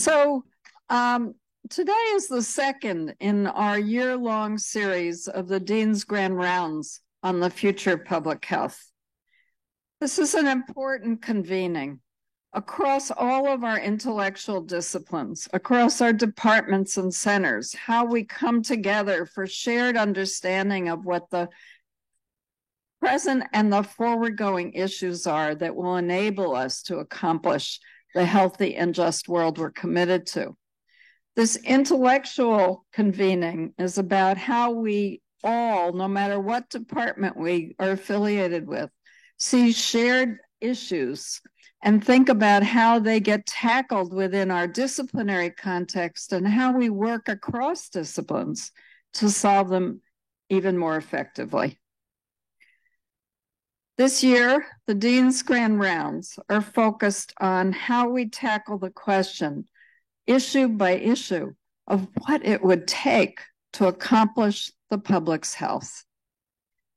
So today is the second in our year-long series of the Dean's Grand Rounds on the future of public health. This is an important convening across all of our intellectual disciplines, across our departments and centers, how we come together for shared understanding of what the present and the forward-going issues are that will enable us to accomplish the healthy and just world we're committed to. This intellectual convening is about how we all, no matter what department we are affiliated with, see shared issues and think about how they get tackled within our disciplinary context and how we work across disciplines to solve them even more effectively. This year, the Dean's Grand Rounds are focused on how we tackle the question, issue by issue, of what it would take to accomplish the public's health.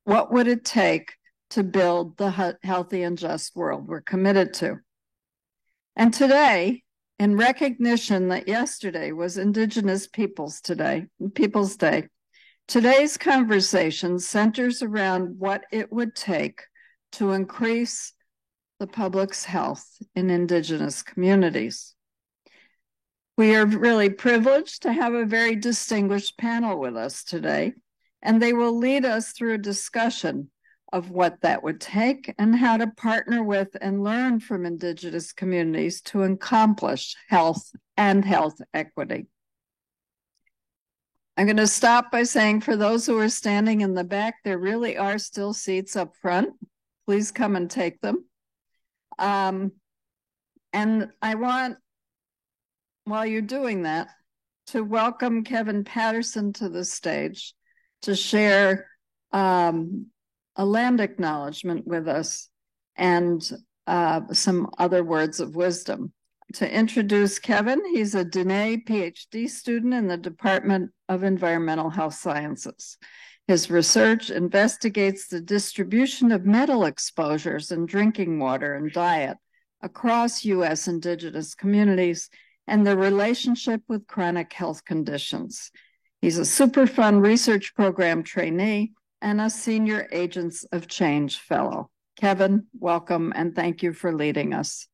What would it take to build the healthy and just world we're committed to? And today, in recognition that yesterday was Indigenous Peoples Day, today's conversation centers around what it would take to increase the public's health in Indigenous communities. We are really privileged to have a very distinguished panel with us today, and they will lead us through a discussion of what that would take and how to partner with and learn from Indigenous communities to accomplish health and health equity. I'm going to stop by saying for those who are standing in the back, there really are still seats up front. Please come and take them. And I want, while you're doing that, to welcome Kevin Patterson to the stage to share a land acknowledgement with us and some other words of wisdom. To introduce Kevin, he's a Diné PhD student in the Department of Environmental Health Sciences. His research investigates the distribution of metal exposures in drinking water and diet across U.S. Indigenous communities and the relationship with chronic health conditions. He's a Superfund Research Program trainee and a Senior Agents of Change Fellow. Kevin, welcome, and thank you for leading us.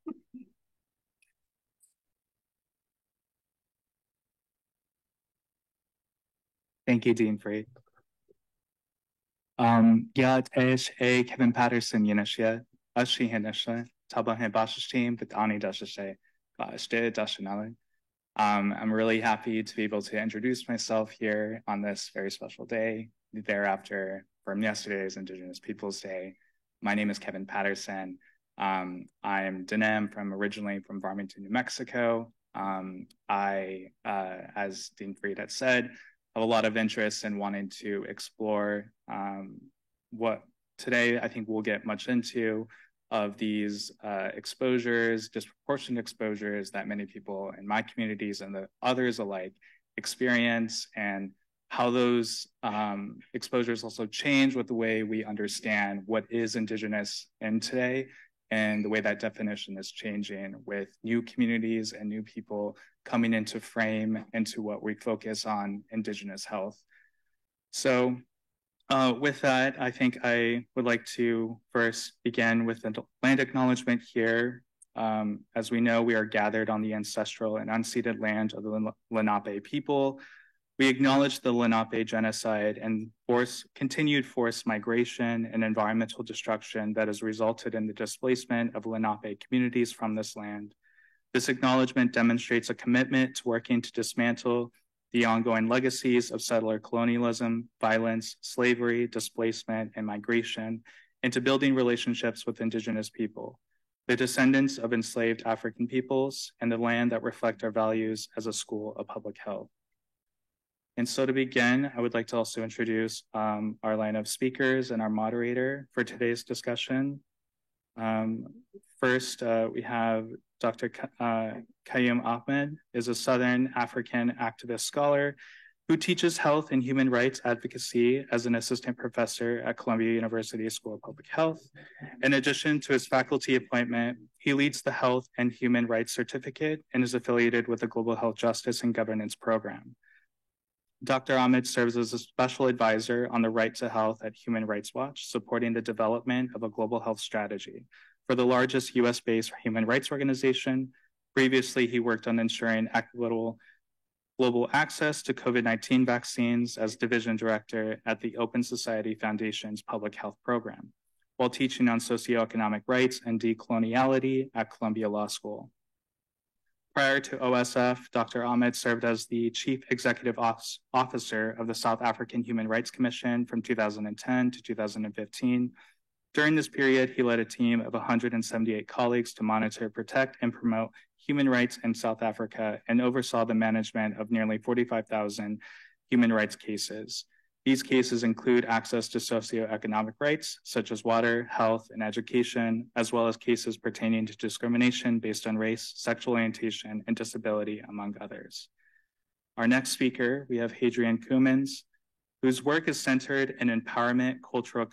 Thank you, Dean Freed. Kevin Patterson Yenashia, Ashi Henasha, Tabahe Bashashim, Bitani Dashashe, Bashde Dashanale. I'm really happy to be able to introduce myself here on this very special day, thereafter from yesterday's Indigenous Peoples Day. My name is Kevin Patterson. I'm Diné, originally from Farmington, New Mexico. As Dean Freed had said, have a lot of interest in wanting to explore what today I think we'll get much into of these exposures, disproportionate exposures that many people in my communities and the others alike experience, and how those exposures also change with the way we understand what is Indigenous in today, and the way that definition is changing with new communities and new people coming into frame into what we focus on Indigenous health. So with that, I think I would like to first begin with the land acknowledgement here. As we know, we are gathered on the ancestral and unceded land of the Lenape people. We acknowledge the Lenape genocide and continued forced migration and environmental destruction that has resulted in the displacement of Lenape communities from this land. This acknowledgement demonstrates a commitment to working to dismantle the ongoing legacies of settler colonialism, violence, slavery, displacement, and migration, and to building relationships with Indigenous people, the descendants of enslaved African peoples, and the land that reflect our values as a school of public health. And so to begin, I would like to also introduce our line of speakers and our moderator for today's discussion. First, we have Dr. Qayyum Ahmed, is a Southern African activist scholar who teaches health and human rights advocacy as an assistant professor at Columbia University School of Public Health. In addition to his faculty appointment, he leads the Health and Human Rights Certificate and is affiliated with the Global Health Justice and Governance Program. Dr. Ahmed serves as a special advisor on the right to health at Human Rights Watch, supporting the development of a global health strategy for the largest US-based human rights organization. Previously, he worked on ensuring equitable global access to COVID-19 vaccines as division director at the Open Society Foundation's Public Health Program, while teaching on socioeconomic rights and decoloniality at Columbia Law School. Prior to OSF, Dr. Ahmed served as the Chief Executive Officer of the South African Human Rights Commission from 2010 to 2015. During this period, he led a team of 178 colleagues to monitor, protect, and promote human rights in South Africa and oversaw the management of nearly 45,000 human rights cases. These cases include access to socioeconomic rights, such as water, health, and education, as well as cases pertaining to discrimination based on race, sexual orientation, and disability, among others. Our next speaker, we have Hadrian Coumans, whose work is centered in empowerment, cultural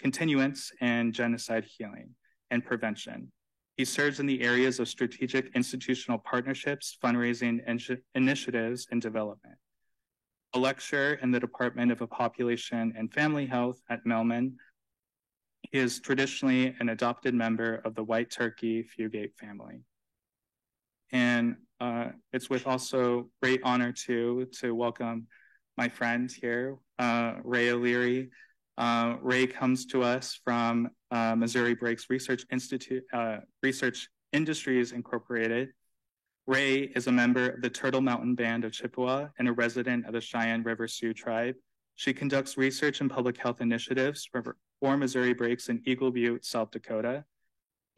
continuance, and genocide healing and prevention. He serves in the areas of strategic institutional partnerships, fundraising initiatives, and development. A lecturer in the Department of Population and Family Health at Melman, he is traditionally an adopted member of the White Turkey Fugate family. And it's with also great honor to welcome my friend here, Ray O'Leary. Ray comes to us from Missouri Breaks Research Institute, Research Industries Incorporated. Ray is a member of the Turtle Mountain Band of Chippewa and a resident of the Cheyenne River Sioux tribe. She conducts research and public health initiatives for Missouri Breaks in Eagle Butte, South Dakota.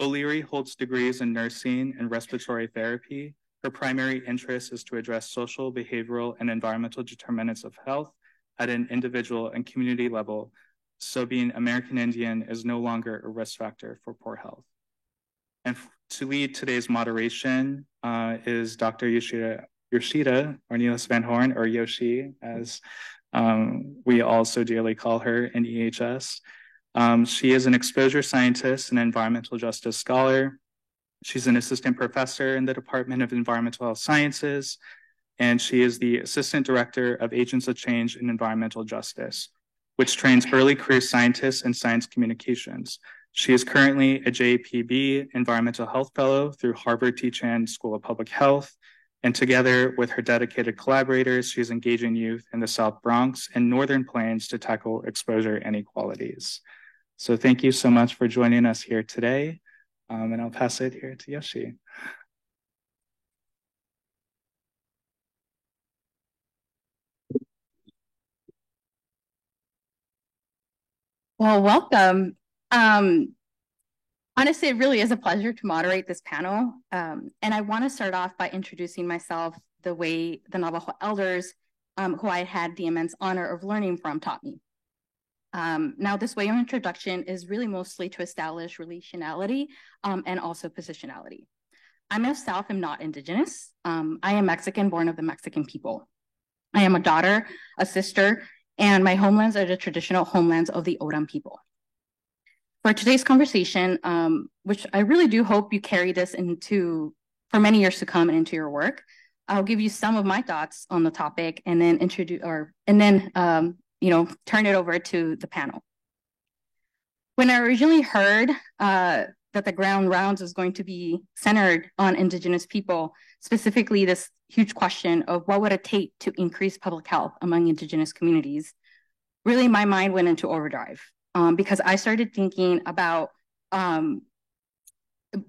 O'Leary holds degrees in nursing and respiratory therapy. Her primary interest is to address social, behavioral, and environmental determinants of health at an individual and community level, so being American Indian is no longer a risk factor for poor health. And to lead today's moderation is Dr. Yoshida Ornelas Van Horn, or Yoshi, as we all so dearly call her in EHS. She is an exposure scientist and environmental justice scholar. She's an assistant professor in the Department of Environmental Health Sciences, and she is the assistant director of Agents of Change in Environmental Justice, which trains early career scientists in science communications. She is currently a JPB Environmental Health Fellow through Harvard T-Chan School of Public Health, and together with her dedicated collaborators, she's engaging youth in the South Bronx and Northern Plains to tackle exposure inequalities. So thank you so much for joining us here today, and I'll pass it here to Yoshi. Well, welcome. Honestly, it really is a pleasure to moderate this panel. And I want to start off by introducing myself the way the Navajo elders, who I had the immense honor of learning from, taught me. Now, this way of introduction is really mostly to establish relationality and also positionality. I myself am not indigenous. I am Mexican, born of the Mexican people. I am a daughter, a sister, and my homelands are the traditional homelands of the Oram people. For today's conversation, which I really do hope you carry this into for many years to come and into your work, I'll give you some of my thoughts on the topic and then turn it over to the panel. When I originally heard that the Grand Rounds was going to be centered on Indigenous people, specifically this huge question of what would it take to increase public health among Indigenous communities, really my mind went into overdrive because I started thinking about,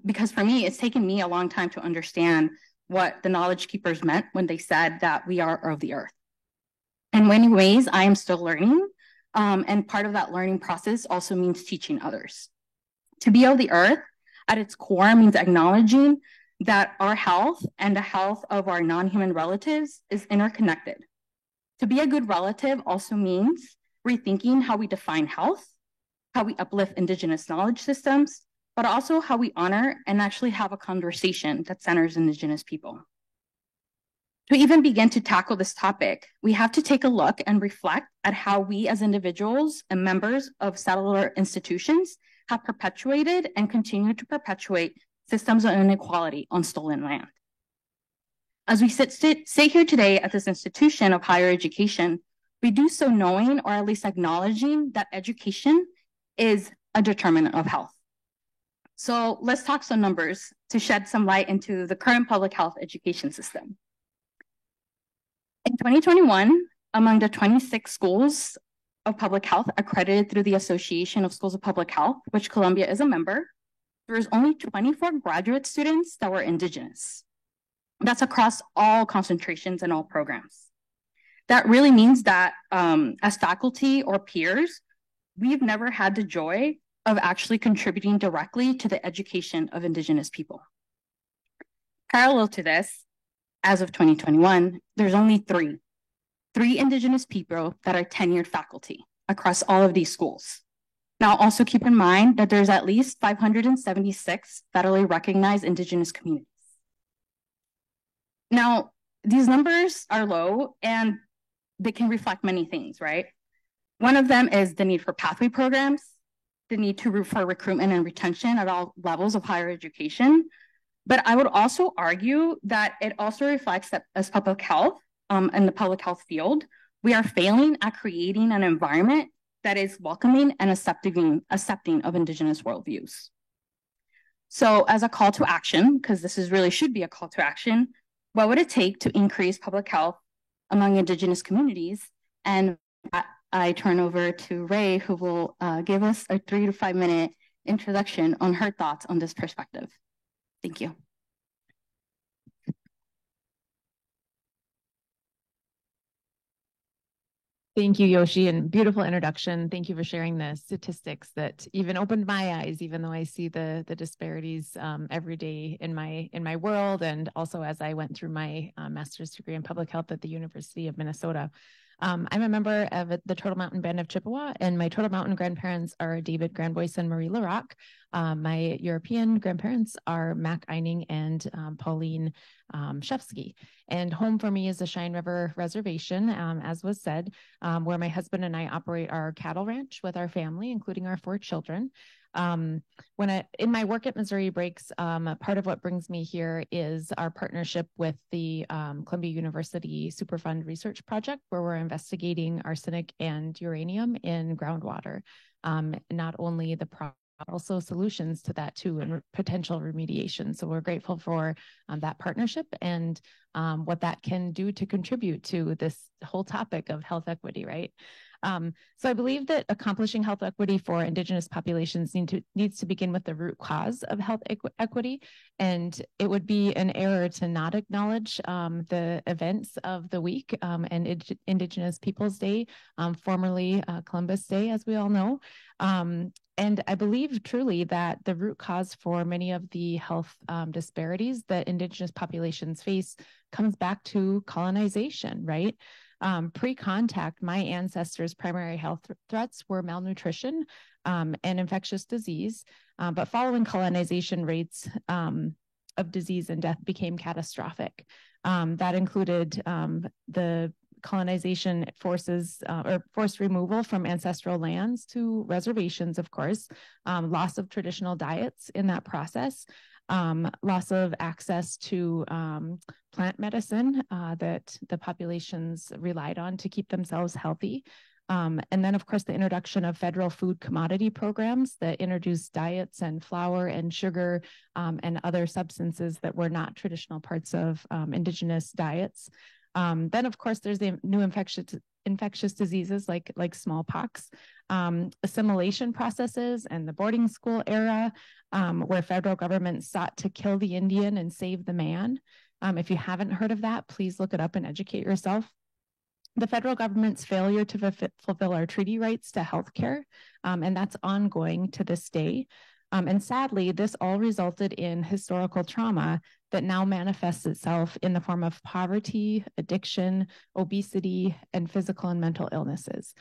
because for me, it's taken me a long time to understand what the Knowledge Keepers meant when they said that we are of the earth. In many ways, I am still learning, and part of that learning process also means teaching others. To be of the earth, at its core, means acknowledging that our health and the health of our non-human relatives is interconnected. To be a good relative also means rethinking how we define health, how we uplift Indigenous knowledge systems, but also how we honor and actually have a conversation that centers Indigenous people. To even begin to tackle this topic, we have to take a look and reflect at how we as individuals and members of settler institutions have perpetuated and continue to perpetuate systems of inequality on stolen land. As we sit here today at this institution of higher education, we do so knowing or at least acknowledging that education is a determinant of health. So let's talk some numbers to shed some light into the current public health education system. In 2021, among the 26 schools of public health accredited through the Association of Schools of Public Health, which Columbia is a member, there was only 24 graduate students that were Indigenous. That's across all concentrations and all programs. That really means that as faculty or peers, we've never had the joy of actually contributing directly to the education of Indigenous people. Parallel to this, as of 2021, there's only three Indigenous people that are tenured faculty across all of these schools. Now, also keep in mind that there's at least 576 federally recognized Indigenous communities. Now, these numbers are low and they can reflect many things, right? One of them is the need for pathway programs, the need for recruitment and retention at all levels of higher education. But I would also argue that it also reflects that as public health, in the public health field, we are failing at creating an environment that is welcoming and accepting of Indigenous worldviews. So as a call to action, because this really should be a call to action, what would it take to increase public health among Indigenous communities? And I turn over to Ray, who will give us a 3 to 5 minute introduction on her thoughts on this perspective. Thank you. Thank you, Yoshi, and beautiful introduction. Thank you for sharing the statistics that even opened my eyes, even though I see the disparities every day in my world, and also as I went through my master's degree in public health at the University of Minnesota. I'm a member of the Turtle Mountain Band of Chippewa, and my Turtle Mountain grandparents are David Grandboyce and Marie LaRock. My European grandparents are Mac Eining and Pauline Shefsky. And home for me is the Cheyenne River Reservation, as was said, where my husband and I operate our cattle ranch with our family, including our 4 children. In my work at Missouri Breaks, part of what brings me here is our partnership with the Columbia University Superfund Research Project, where we're investigating arsenic and uranium in groundwater. Not only the problem, also solutions to that too, and potential remediation. So we're grateful for that partnership and what that can do to contribute to this whole topic of health equity, right? So I believe that accomplishing health equity for Indigenous populations needs to begin with the root cause of health equity. And it would be an error to not acknowledge the events of the week and Indigenous Peoples Day, formerly Columbus Day, as we all know. And I believe truly that the root cause for many of the health disparities that Indigenous populations face comes back to colonization, right? Pre-contact, my ancestors' primary health threats were malnutrition and infectious disease, but following colonization, rates of disease and death became catastrophic. That included the colonization forces or forced removal from ancestral lands to reservations, of course, loss of traditional diets in that process, loss of access to plant medicine that the populations relied on to keep themselves healthy. And then, of course, the introduction of federal food commodity programs that introduced diets and flour and sugar and other substances that were not traditional parts of Indigenous diets. Then, of course, there's the new infectious diseases like smallpox, assimilation processes, and the boarding school era, where federal government sought to kill the Indian and save the man. If you haven't heard of that, please look it up and educate yourself. The federal government's failure to fulfill our treaty rights to healthcare, and that's ongoing to this day. And sadly, this all resulted in historical trauma that now manifests itself in the form of poverty, addiction, obesity, and physical and mental illnesses.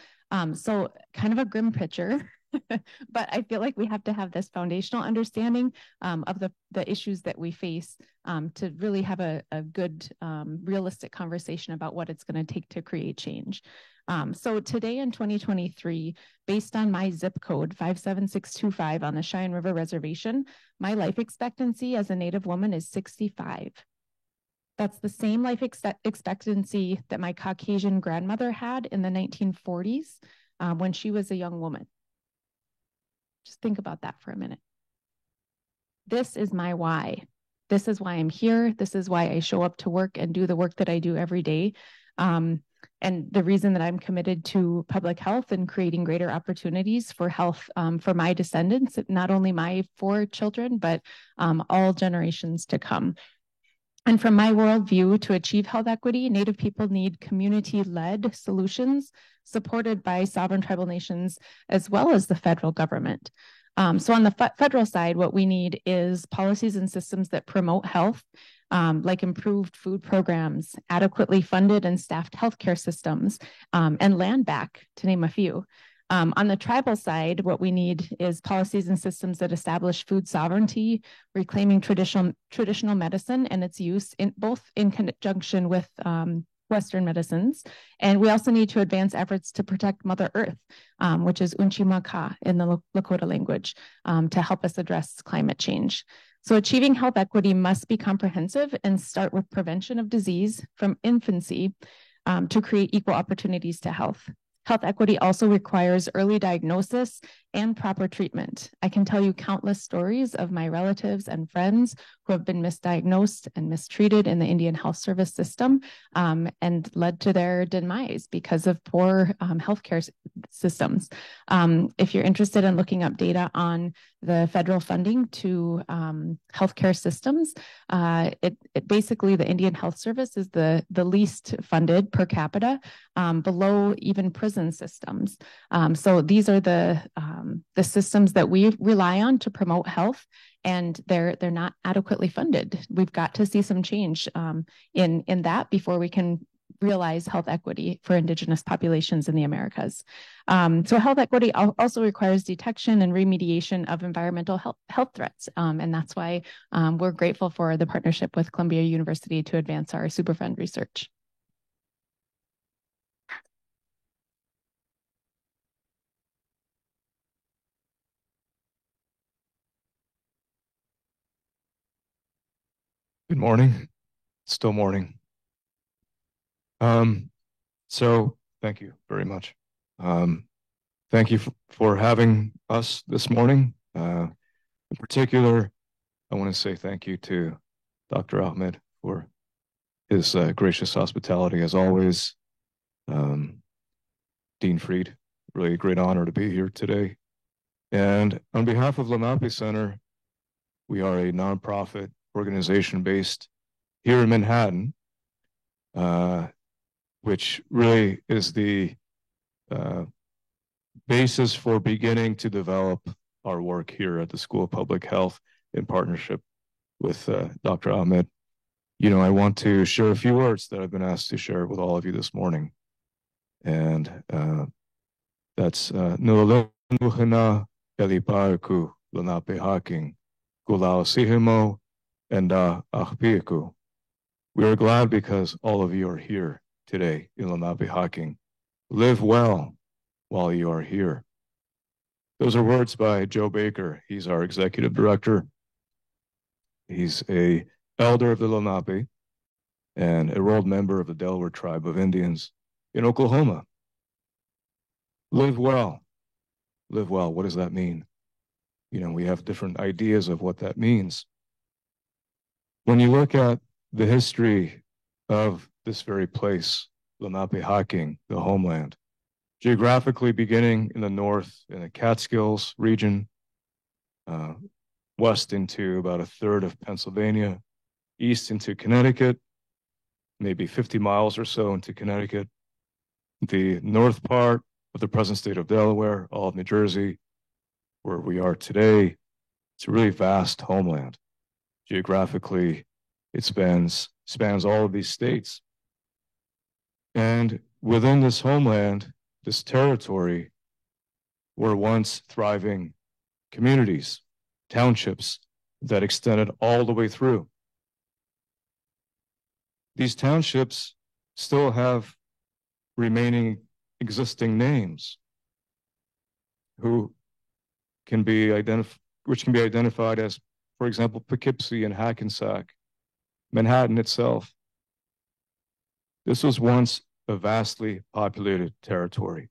So kind of a grim picture but I feel like we have to have this foundational understanding of the issues that we face to really have a good, realistic conversation about what it's going to take to create change. So today in 2023, based on my zip code 57625 on the Cheyenne River Reservation, my life expectancy as a Native woman is 65. That's the same life expectancy that my Caucasian grandmother had in the 1940s when she was a young woman. Just think about that for a minute. This is my why. This is why I'm here. This is why I show up to work and do the work that I do every day. And the reason that I'm committed to public health and creating greater opportunities for health for my descendants, not only my 4 children, but all generations to come. And from my worldview, to achieve health equity, Native people need community-led solutions supported by sovereign tribal nations as well as the federal government. So on the federal side, what we need is policies and systems that promote health, like improved food programs, adequately funded and staffed healthcare systems, and land back, to name a few. On the tribal side, what we need is policies and systems that establish food sovereignty, reclaiming traditional medicine and its use in both in conjunction with Western medicines. And we also need to advance efforts to protect Mother Earth, which is Unchimaka in the Lakota language, to help us address climate change. So achieving health equity must be comprehensive and start with prevention of disease from infancy to create equal opportunities to health. Health equity also requires early diagnosis and proper treatment. I can tell you countless stories of my relatives and friends who have been misdiagnosed and mistreated in the Indian Health Service system and led to their demise because of poor healthcare systems. If you're interested in looking up data on the federal funding to healthcare systems, it basically the Indian Health Service is the least funded per capita, below even prison systems. So these are the systems that we rely on to promote health, and they're not adequately funded. We've got to see some change in that before we can realize health equity for Indigenous populations in the Americas. So health equity also requires detection and remediation of environmental health threats. And that's why we're grateful for the partnership with Columbia University to advance our Superfund research. Good morning. Still morning. So thank you very much. Thank you for having us this morning. In particular, I want to say thank you to Dr. Ahmed for his gracious hospitality as always. Dean Fried, really a great honor to be here today. And on behalf of Lenape Center, we are a nonprofit organization based here in Manhattan, which really is the basis for beginning to develop our work here at the School of Public Health in partnership with Dr. Ahmed. You know, I want to share a few words that I've been asked to share with all of you this morning. And that's Nulaluhana Eliparku Lenape Haking Gulao Sihimo and Ahpiaku. We are glad because all of you are here today in Lenape Haking. Live well while you are here. Those are words by Joe Baker. He's our executive director. He's a elder of the Lenape and enrolled member of the Delaware Tribe of Indians in Oklahoma. Live well. Live well. What does that mean? You know, we have different ideas of what that means. When you look at the history of this very place, Lenape Haking, the homeland, geographically beginning in the north in the Catskills region, west into about a third of Pennsylvania, east into Connecticut, maybe 50 miles or so into Connecticut, the north part of the present state of Delaware, all of New Jersey, where we are today. It's a really vast homeland. Geographically, it spans all of these states. And within this homeland, this territory were once thriving communities, townships that extended all the way through. These townships still have remaining existing names which can be identified as, for example, Poughkeepsie and Hackensack, Manhattan itself. This was once a vastly populated territory.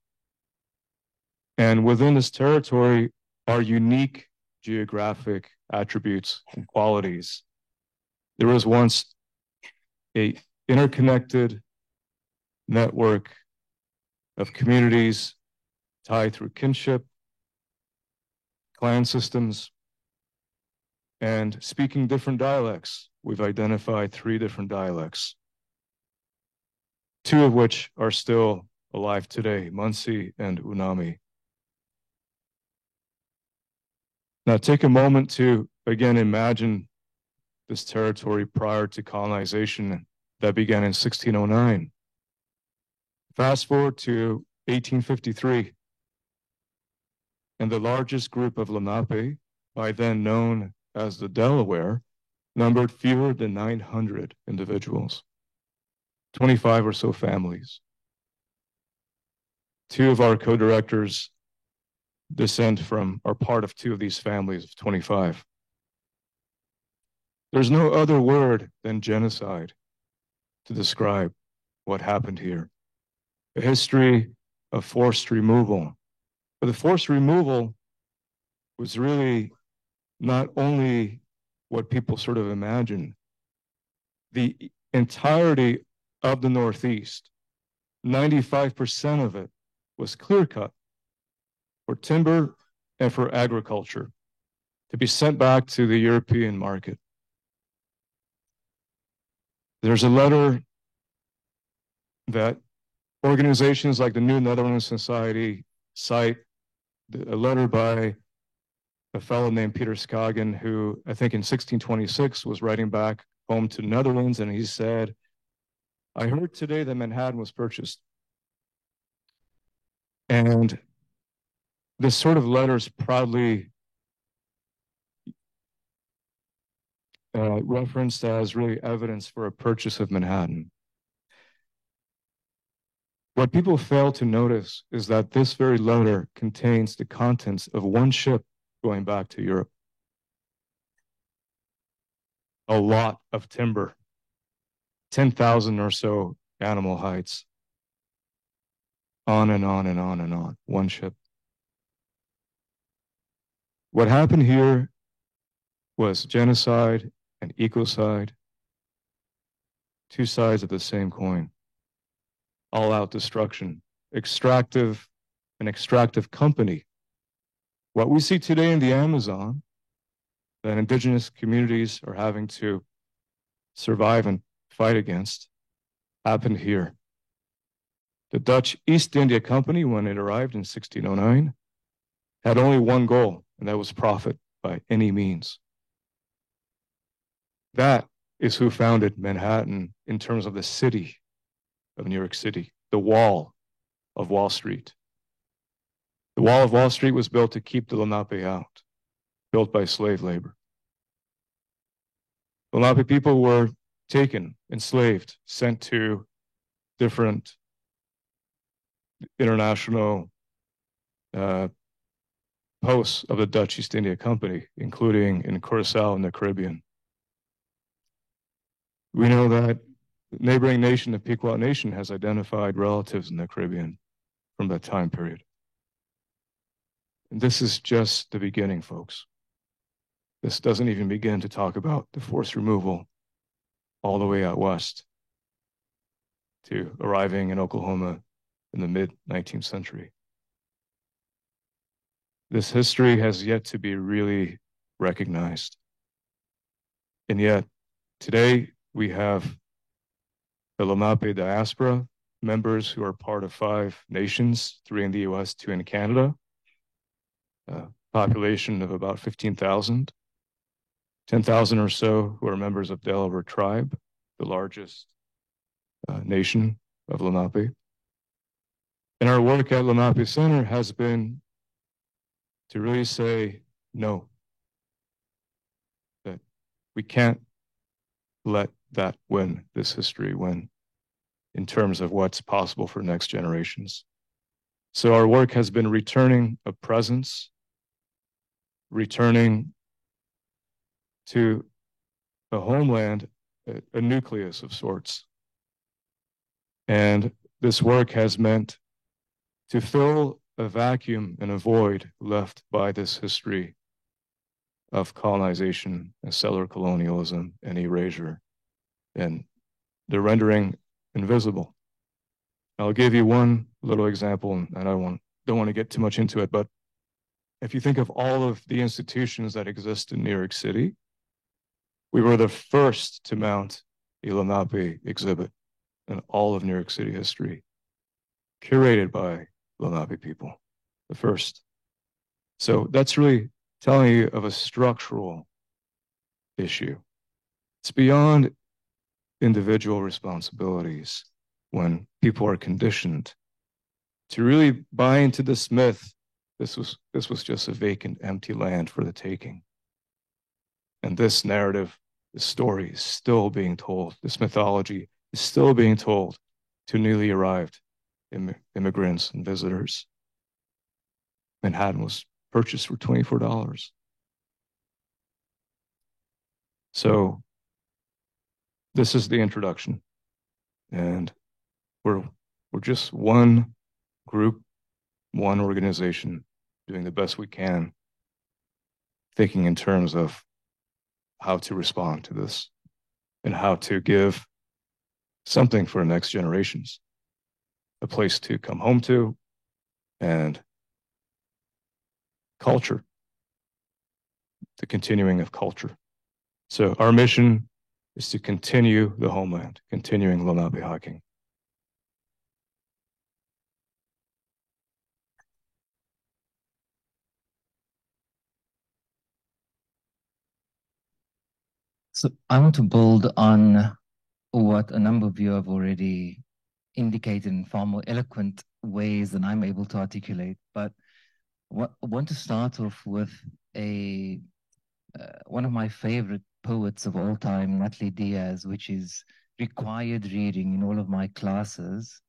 And within this territory are unique geographic attributes and qualities. There was once an interconnected network of communities tied through kinship, clan systems, and speaking different dialects. We've identified 3 different dialects, 2 of which are still alive today, Munsee and Unami. Now take a moment to, again, imagine this territory prior to colonization that began in 1609. Fast forward to 1853, and the largest group of Lenape, by then known as the Delaware, numbered fewer than 900 individuals, 25 or so families. 2 of our co-directors are part of 2 of these families of 25. There's no other word than genocide to describe what happened here. A history of forced removal. But the forced removal was really not only what people sort of imagine. The entirety of the Northeast, 95% of it was clear-cut for timber and for agriculture to be sent back to the European market. There's a letter that organizations like the New Netherlands Society cite, a letter by a fellow named Peter Skagen, who I think in 1626 was writing back home to the Netherlands, and he said, "I heard today that Manhattan was purchased." And this sort of letter is proudly referenced as really evidence for a purchase of Manhattan. What people fail to notice is that this very letter contains the contents of 1 ship going back to Europe. A lot of timber, 10,000 or so animal hides, on and on and on and on, 1 ship. What happened here was genocide and ecocide, 2 sides of the same coin. All-out destruction, an extractive company. What we see today in the Amazon, that indigenous communities are having to survive and fight against, happened here. The Dutch East India Company, when it arrived in 1609, had only 1 goal, and that was profit by any means. That is who founded Manhattan in terms of the city of New York City, the Wall of Wall Street. The Wall of Wall Street was built to keep the Lenape out, built by slave labor. Lenape people were taken, enslaved, sent to different international posts of the Dutch East India Company, including in Curacao in the Caribbean. We know that the neighboring nation, the Pequot Nation, has identified relatives in the Caribbean from that time period. And this is just the beginning, folks. This doesn't even begin to talk about the forced removal all the way out west to arriving in Oklahoma in the mid-19th century. This history has yet to be really recognized. And yet, today we have the Lenape diaspora, members who are part of 5 nations, 3 in the US, 2 in Canada, a population of about 15,000, 10,000 or so who are members of Delaware Tribe, the largest nation of Lenape. And our work at Lenape Center has been to really say no, that we can't let that win, this history win, in terms of what's possible for next generations. So our work has been returning a presence, returning to a homeland, a nucleus of sorts. And this work has meant to fill a vacuum and a void left by this history of colonization and settler colonialism and erasure and the rendering invisible. I'll give you one little example, and I don't want to get too much into it, but if you think of all of the institutions that exist in New York City, we were the first to mount a Lenape exhibit in all of New York City history, curated by Lenape people, the first. So that's really telling you of a structural issue. It's beyond individual responsibilities when people are conditioned to really buy into this myth. This was just a vacant, empty land for the taking. And this narrative, this story is still being told. This mythology is still being told to newly arrived immigrants and visitors. Manhattan was purchased for $24. So this is the introduction. And we're just one group, one organization doing the best we can, thinking in terms of how to respond to this and how to give something for next generations, a place to come home to, and culture, the continuing of culture. So our mission is to continue the homeland, continuing Lenape hiking. So I want to build on what a number of you have already indicated in far more eloquent ways than I'm able to articulate. But I want to start off with one of my favorite poets of all time, Natalie Diaz, which is required reading in all of my classes.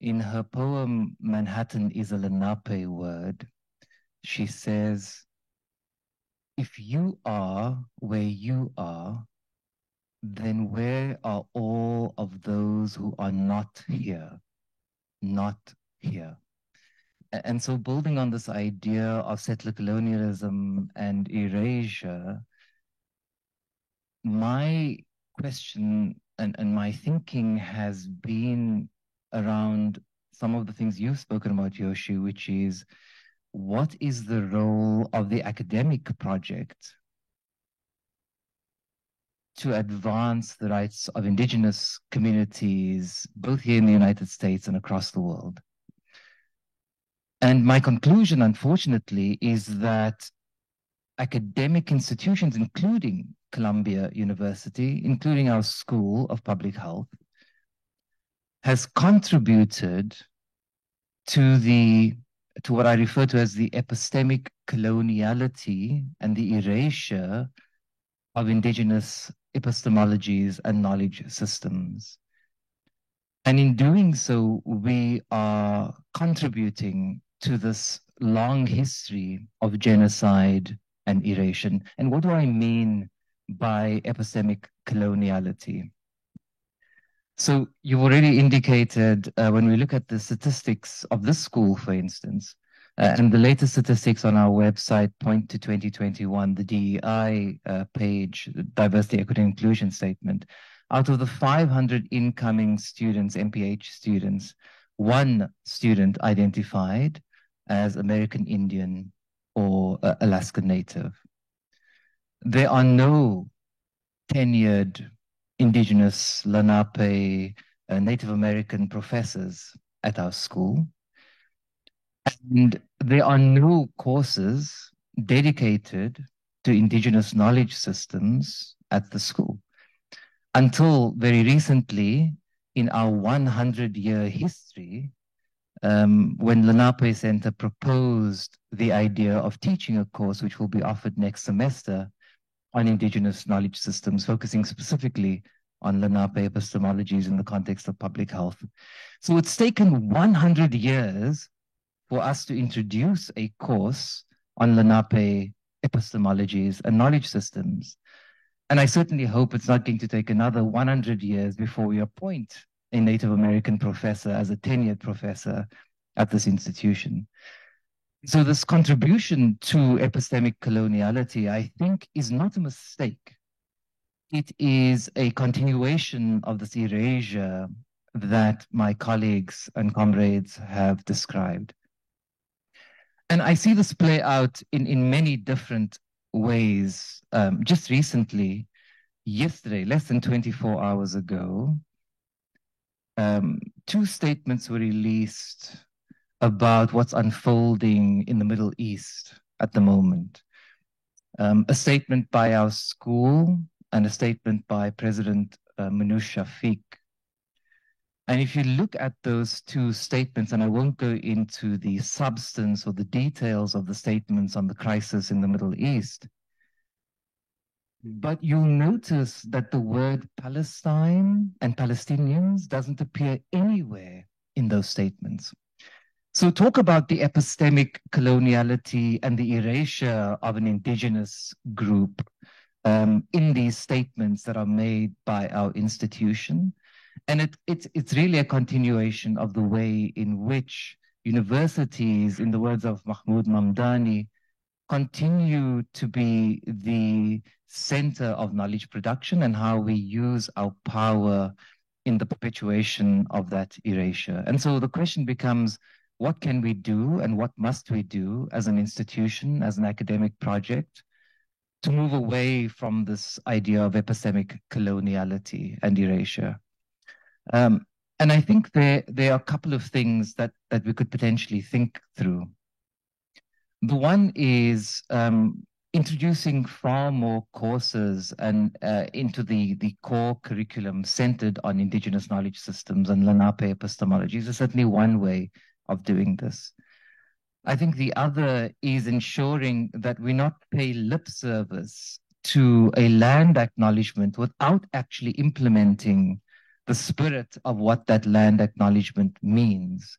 In her poem, Manhattan is a Lenape word, she says, if you are where you are, then where are all of those who are not here? Not here. And so building on this idea of settler colonialism and erasure, my question and my thinking has been around some of the things you've spoken about, Yoshi, which is, what is the role of the academic project to advance the rights of indigenous communities, both here in the United States and across the world? And my conclusion, unfortunately, is that academic institutions, including Columbia University, including our School of Public Health, has contributed to what I refer to as the epistemic coloniality and the erasure of indigenous epistemologies and knowledge systems. And in doing so, we are contributing to this long history of genocide and erasure. And what do I mean by epistemic coloniality? So you've already indicated, when we look at the statistics of this school, for instance, and the latest statistics on our website point to 2021, the DEI page, the Diversity, Equity, and Inclusion Statement. Out of the 500 incoming students, MPH students, one student identified as American Indian or Alaska Native. There are no tenured indigenous Lenape Native American professors at our school. And there are no courses dedicated to indigenous knowledge systems at the school. Until very recently, in our 100-year history, when Lenape Center proposed the idea of teaching a course which will be offered next semester on indigenous knowledge systems, focusing specifically on Lenape epistemologies in the context of public health. So it's taken 100 years for us to introduce a course on Lenape epistemologies and knowledge systems. And I certainly hope it's not going to take another 100 years before we appoint a Native American professor as a tenured professor at this institution. So this contribution to epistemic coloniality, I think, is not a mistake. It is a continuation of this erasure that my colleagues and comrades have described. And I see this play out in many different ways. Just recently, yesterday, less than 24 hours ago, two statements were released about what's unfolding in the Middle East at the moment. A statement by our school and a statement by President Manoush Shafiq. And if you look at those two statements, and I won't go into the substance or the details of the statements on the crisis in the Middle East, but you'll notice that the word Palestine and Palestinians doesn't appear anywhere in those statements. So talk about the epistemic coloniality and the erasure of an indigenous group in these statements that are made by our institution. And it's really a continuation of the way in which universities, in the words of Mahmoud Mamdani, continue to be the center of knowledge production and how we use our power in the perpetuation of that erasure. And so the question becomes, what can we do and what must we do as an institution, as an academic project, to move away from this idea of epistemic coloniality and erasure? And I think there are a couple of things that we could potentially think through. The one is introducing far more courses and into the core curriculum centered on indigenous knowledge systems and Lenape epistemologies is certainly one way of doing this. I think the other is ensuring that we not pay lip service to a land acknowledgement without actually implementing the spirit of what that land acknowledgement means.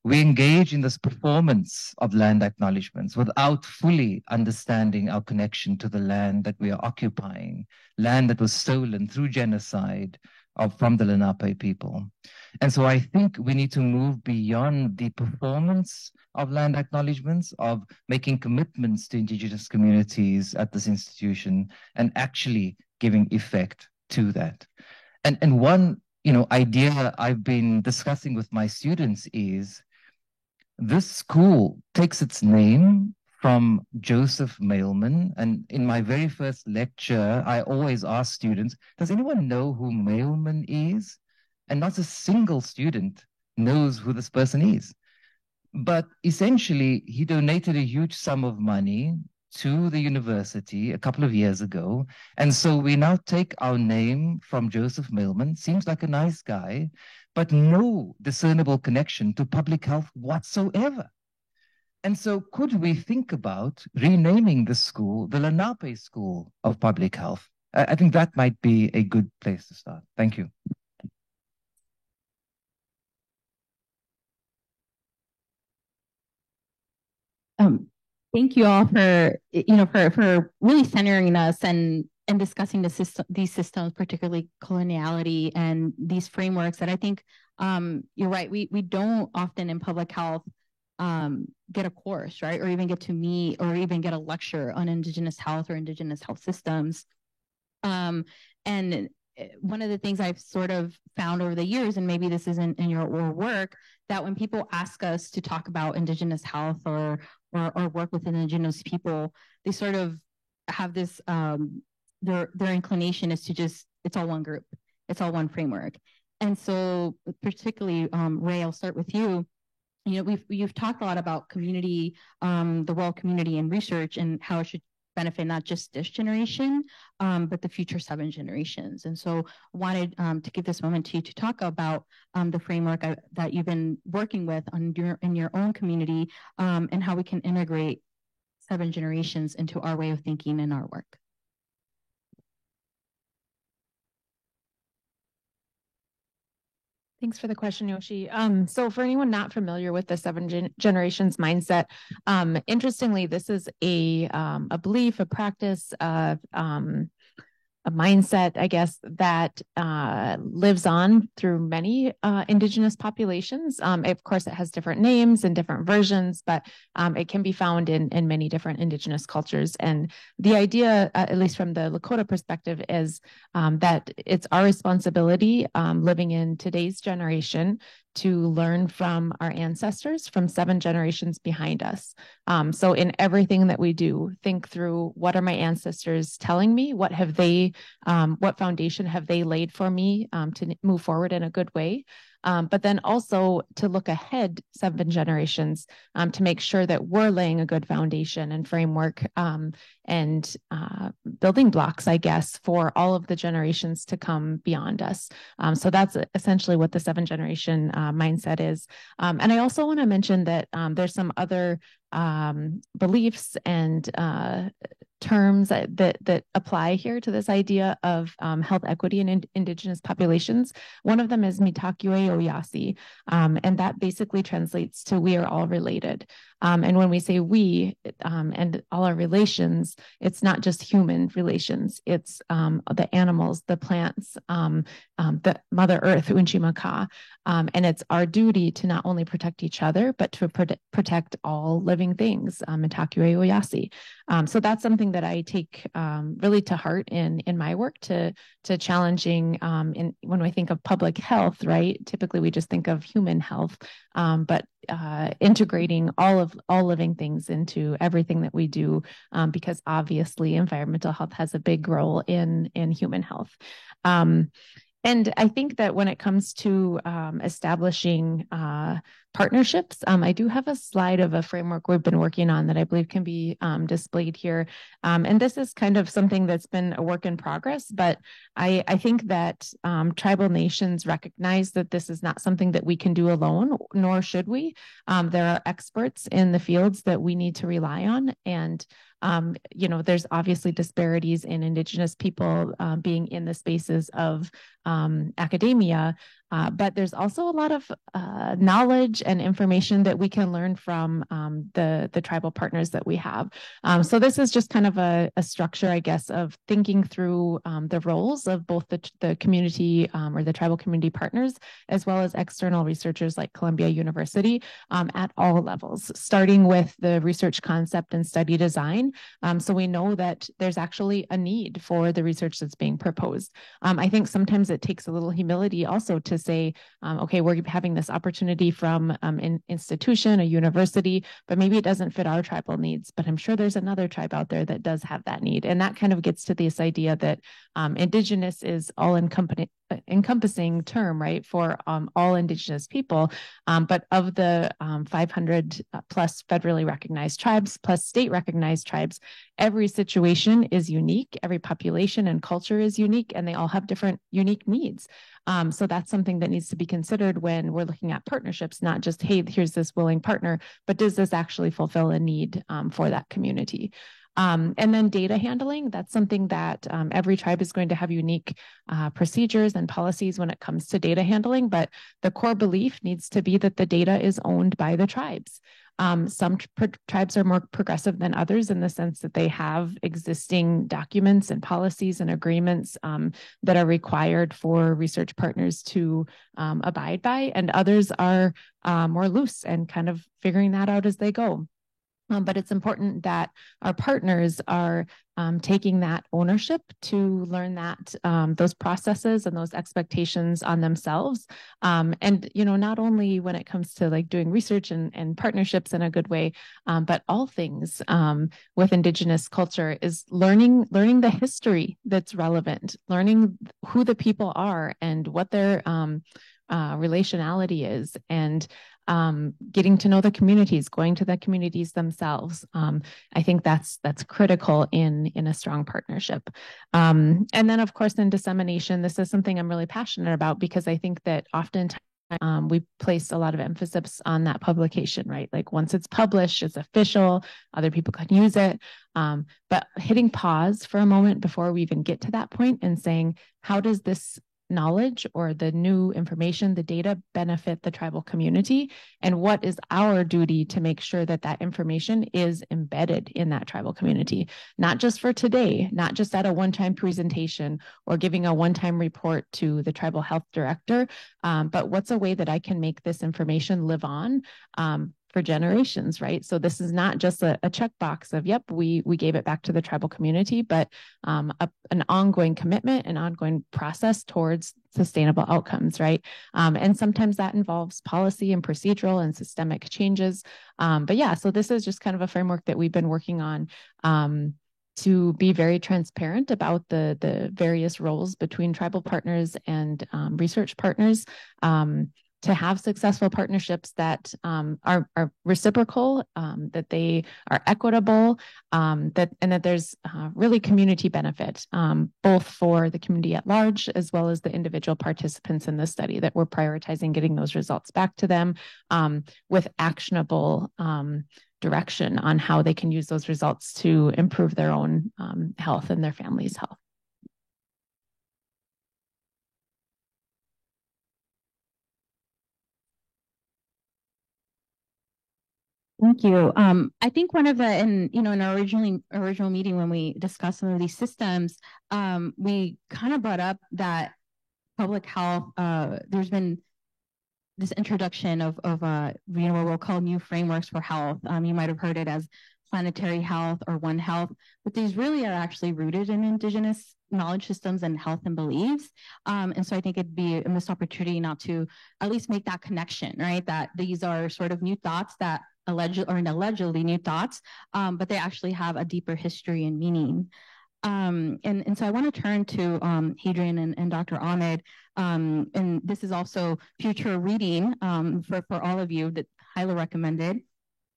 We engage in this performance of land acknowledgements without fully understanding our connection to the land that we are occupying, land that was stolen through genocide from the Lenape people. And so I think we need to move beyond the performance of land acknowledgements, of making commitments to indigenous communities at this institution and actually giving effect to that. And one idea I've been discussing with my students is this school takes its name from Joseph Mailman. And in my very first lecture, I always ask students, does anyone know who Mailman is? And not a single student knows who this person is. But essentially, he donated a huge sum of money to the university a couple of years ago. And so we now take our name from Joseph Mailman, seems like a nice guy, but no discernible connection to public health whatsoever. And so could we think about renaming the school the Lenape School of Public Health? I think that might be a good place to start. Thank you. Thank you all for for really centering us and discussing these systems, particularly coloniality and these frameworks that I think you're right. We don't often in public health get a course, right, or even get to meet or even get a lecture on indigenous health or indigenous health systems. And one of the things I've sort of found over the years, and maybe this isn't in your work, that when people ask us to talk about indigenous health or work with indigenous people, they sort of have this their inclination is to just, it's all one group, it's all one framework. And so particularly Ray, I'll start with you. You've talked a lot about community, the world community and research and how it should benefit not just this generation, but the future 7 generations. And so wanted to give this moment to you to talk about the framework that you've been working with in your own community, and how we can integrate 7 generations into our way of thinking and our work. Thanks for the question, Yoshi. So for anyone not familiar with the 7 generations mindset, interestingly, this is a belief, a practice, a mindset, I guess, that lives on through many indigenous populations. Of course, it has different names and different versions, but it can be found in many different indigenous cultures. And the idea, at least from the Lakota perspective, is that it's our responsibility living in today's generation to learn from our ancestors from 7 generations behind us. So in everything that we do, think through, what are my ancestors telling me? What have they, what foundation have they laid for me to move forward in a good way? But then also to look ahead 7 generations to make sure that we're laying a good foundation and framework and building blocks, I guess, for all of the generations to come beyond us. So that's essentially what the 7 generation mindset is. And I also want to mention that there's some other beliefs and terms that apply here to this idea of health equity in indigenous populations. One of them is Mitakuye Oyasin, and that basically translates to we are all related. And when we say we and all our relations, it's not just human relations. It's the animals, the plants, the Mother Earth, Unchimaka. And it's our duty to not only protect each other, but to protect all living things, Mitakuye Oyasin. So that's something that I take really to heart in my work, to challenging when we think of public health, right? Typically we just think of human health, but integrating all living things into everything that we do, because obviously environmental health has a big role in human health. And I think that when it comes to establishing partnerships, I do have a slide of a framework we've been working on that I believe can be displayed here. And this is kind of something that's been a work in progress, but I think that tribal nations recognize that this is not something that we can do alone, nor should we. There are experts in the fields that we need to rely on. And there's obviously disparities in indigenous people being in the spaces of academia, but there's also a lot of knowledge and information that we can learn from the tribal partners that we have. So this is just kind of a structure, I guess, of thinking through the roles of both the community or the tribal community partners, as well as external researchers like Columbia University at all levels, starting with the research concept and study design. So we know that there's actually a need for the research that's being proposed. I think sometimes it takes a little humility also to say, okay, we're having this opportunity from an institution, a university, but maybe it doesn't fit our tribal needs, but I'm sure there's another tribe out there that does have that need. And that kind of gets to this idea that indigenous is all encompassing term, right, for all indigenous people. But of the 500 plus federally recognized tribes, plus state recognized tribes, every situation is unique. Every population and culture is unique, and they all have different unique needs. So that's something that needs to be considered when we're looking at partnerships, not just, hey, here's this willing partner, but does this actually fulfill a need for that community? And then data handling, that's something that every tribe is going to have unique procedures and policies when it comes to data handling, but the core belief needs to be that the data is owned by the tribes. Some tribes are more progressive than others in the sense that they have existing documents and policies and agreements that are required for research partners to abide by, and others are more loose and kind of figuring that out as they go. But it's important that our partners are taking that ownership to learn that those processes and those expectations on themselves. And, not only when it comes to like doing research and partnerships in a good way, but all things with Indigenous culture is learning the history that's relevant, learning who the people are and what their relationality is, and getting to know the communities, going to the communities themselves. I think that's critical in a strong partnership. And then, of course, in dissemination, this is something I'm really passionate about, because I think that oftentimes we place a lot of emphasis on that publication, right? Like once it's published, it's official, other people can use it. But hitting pause for a moment before we even get to that point and saying, how does this knowledge or the new information, the data, benefit the tribal community? And what is our duty to make sure that that information is embedded in that tribal community, not just for today, not just at a one-time presentation or giving a one-time report to the tribal health director, but what's a way that I can make this information live on for generations, right? So this is not just a checkbox of, yep, we gave it back to the tribal community, but an ongoing commitment, an ongoing process towards sustainable outcomes, right? And sometimes that involves policy and procedural and systemic changes. But yeah, so this is just kind of a framework that we've been working on to be very transparent about the various roles between tribal partners and research partners, to have successful partnerships that are reciprocal, that they are equitable, and that there's really community benefit, both for the community at large as well as the individual participants in the study, that we're prioritizing getting those results back to them with actionable direction on how they can use those results to improve their own health and their family's health. Thank you. I think one of the, in our original meeting when we discussed some of these systems, we kind of brought up that public health, there's been this introduction of what we'll call new frameworks for health. You might have heard it as planetary health or One Health, but these really are actually rooted in indigenous knowledge systems and health and beliefs. And so I think it'd be a missed opportunity not to at least make that connection, right? That these are sort of new thoughts that allegedly new thoughts, but they actually have a deeper history and meaning. And so I want to turn to Hadrian and Dr. Ahmed, and this is also future reading for all of you, that highly recommended.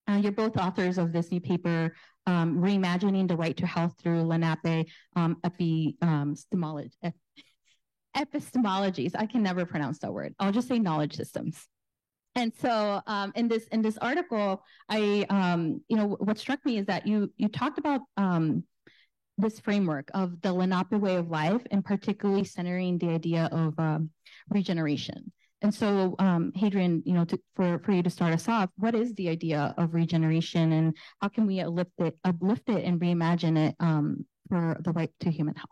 You're both authors of this new paper, Reimagining the Right to Health Through Lenape Epistemologies. I can never pronounce that word. I'll just say knowledge systems. And so in this article, what struck me is that you talked about this framework of the Lenape way of life, and particularly centering the idea of regeneration. And so, Hadrian, for you to start us off, what is the idea of regeneration, and how can we uplift it and reimagine it for the right to human health?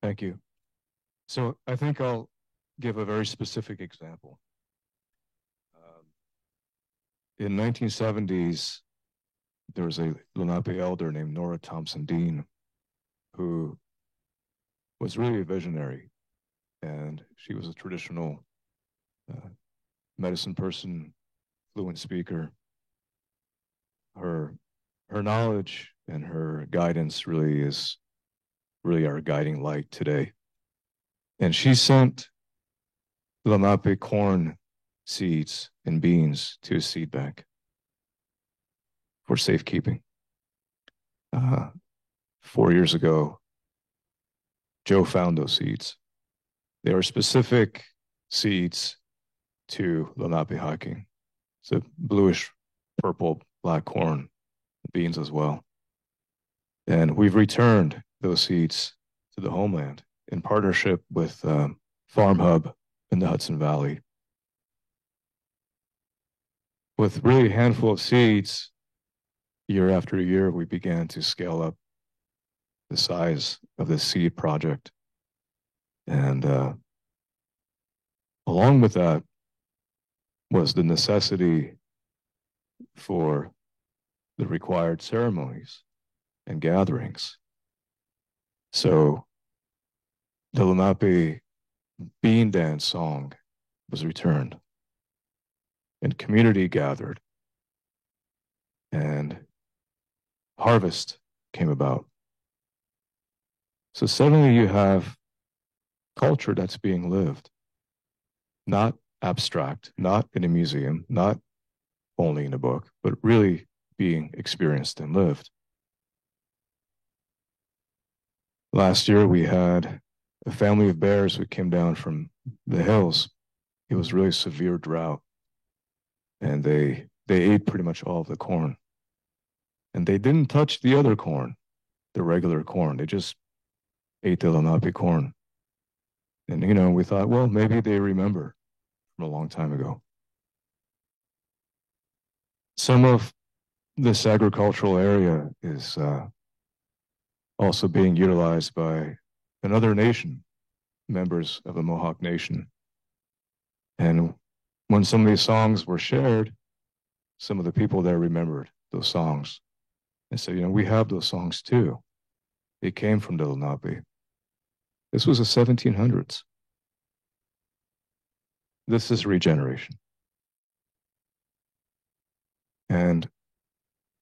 Thank you. So I think I'll give a very specific example. In 1970s, there was a Lenape elder named Nora Thompson Dean, who was really a visionary, and she was a traditional medicine person, fluent speaker. Her knowledge and her guidance really is our guiding light today. And she sent Lenape corn seeds and beans to a seed bank for safekeeping. 4 years ago, Joe found those seeds. They were specific seeds to Lenape hiking. It's a bluish, purple, black corn, beans as well. And we've returned those seeds to the homeland in partnership with Farm Hub in the Hudson Valley. With really a handful of seeds, year after year, we began to scale up the size of this seed project. And along with that was the necessity for the required ceremonies and gatherings. So the Lenape bean dance song was returned, and community gathered, and harvest came about. So suddenly you have culture that's being lived. not abstract, not in a museum, not only in a book, but really being experienced and lived. Last year, we had a family of bears who came down from the hills. It was really severe drought, and they ate pretty much all of the corn. And they didn't touch the other corn, the regular corn. They just ate the Lenape corn. And, you know, we thought, well, maybe they remember from a long time ago. Some of this agricultural area is also being utilized by another nation, members of the Mohawk Nation. And when some of these songs were shared, some of the people there remembered those songs and said, you know, we have those songs too. They came from the Lenape. This was the 1700s. This is regeneration. And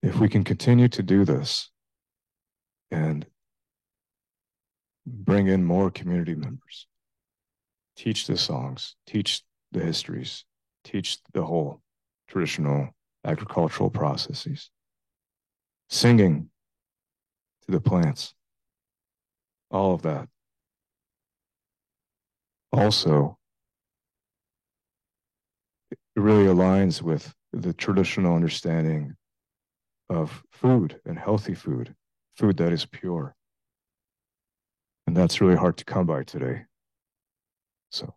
if we can continue to do this and bring in more community members, teach the songs, teach the histories, teach the whole traditional agricultural processes, singing to the plants, all of that. Also, it really aligns with the traditional understanding of food and healthy food, food that is pure. And that's really hard to come by today. So.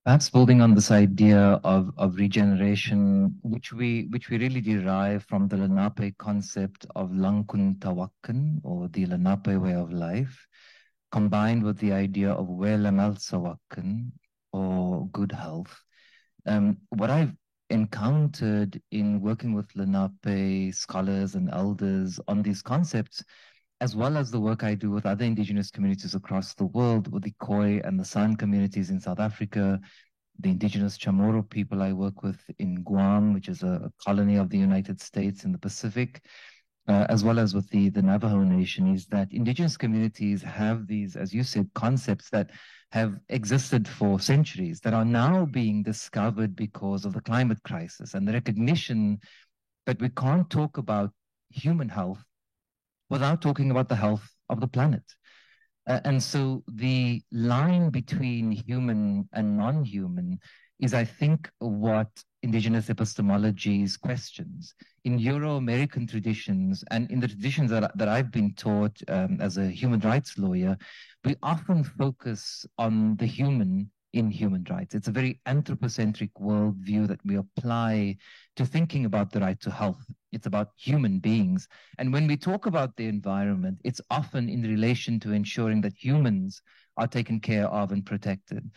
Perhaps building on this idea of regeneration, which we really derive from the Lenape concept of Langkun Tawakken, or the Lenape way of life, combined with the idea of Welamal Sawakken, or good health. What I've encountered in working with Lenape scholars and elders on these concepts, as well as the work I do with other indigenous communities across the world, with the Khoi and the San communities in South Africa, the indigenous Chamorro people I work with in Guam, which is a colony of the United States in the Pacific, as well as with the Navajo Nation, is that indigenous communities have these, as you said, concepts that have existed for centuries that are now being discovered because of the climate crisis and the recognition that we can't talk about human health without talking about the health of the planet. And so the line between human and non-human is, I think, what indigenous epistemologies questions. In Euro-American traditions and in the traditions that I've been taught as a human rights lawyer, we often focus on the human in human rights. It's a very anthropocentric worldview that we apply to thinking about the right to health. It's about human beings. And when we talk about the environment, it's often in relation to ensuring that humans are taken care of and protected.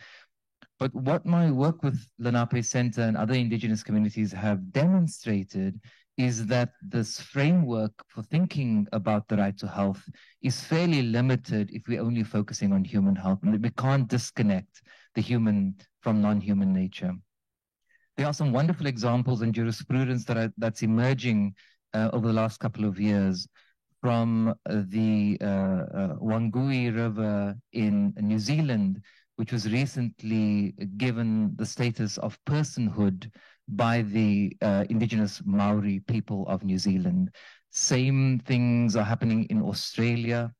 But what my work with Lenape Center and other indigenous communities have demonstrated is that this framework for thinking about the right to health is fairly limited if we're only focusing on human health, and we can't disconnect the human from non-human nature. There are some wonderful examples in jurisprudence that's emerging over the last couple of years from the Wangui River in New Zealand, which was recently given the status of personhood by the indigenous Maori people of New Zealand. Same things are happening in Australia,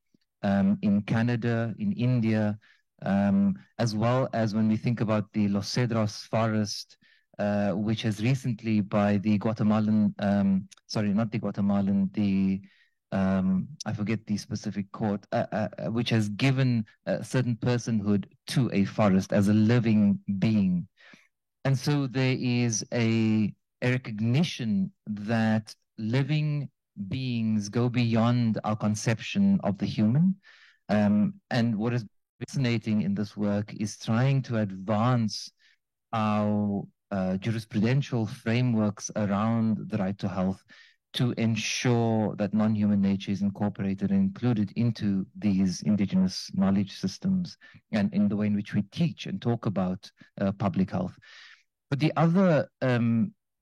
in Canada, in India, as well as when we think about the Los Cedros forest, which has recently by the Guatemalan, sorry, not the Guatemalan, the I forget the specific court, which has given a certain personhood to a forest as a living being. And so there is a recognition that living beings go beyond our conception of the human. And what is fascinating in this work is trying to advance our jurisprudential frameworks around the right to health to ensure that non-human nature is incorporated and included into these indigenous knowledge systems and in the way in which we teach and talk about public health. But the other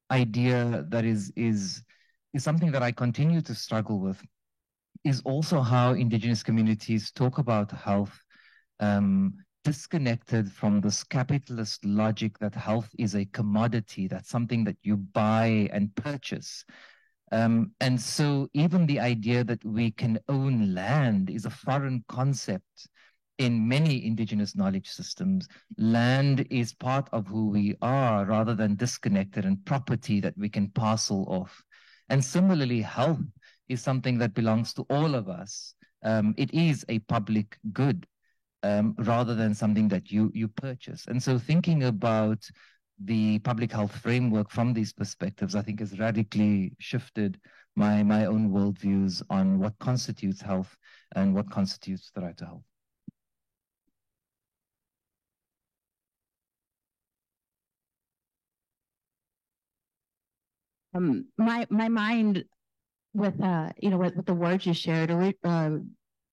idea that is something that I continue to struggle with is also how Indigenous communities talk about health, disconnected from this capitalist logic that health is a commodity, that's something that you buy and purchase. And so even the idea that we can own land is a foreign concept in many Indigenous knowledge systems. Land is part of who we are rather than disconnected and property that we can parcel off. And similarly, health is something that belongs to all of us. It is a public good rather than something that you purchase. And so thinking about the public health framework from these perspectives, I think has radically shifted my own worldviews on what constitutes health and what constitutes the right to health. My mind with with the words you shared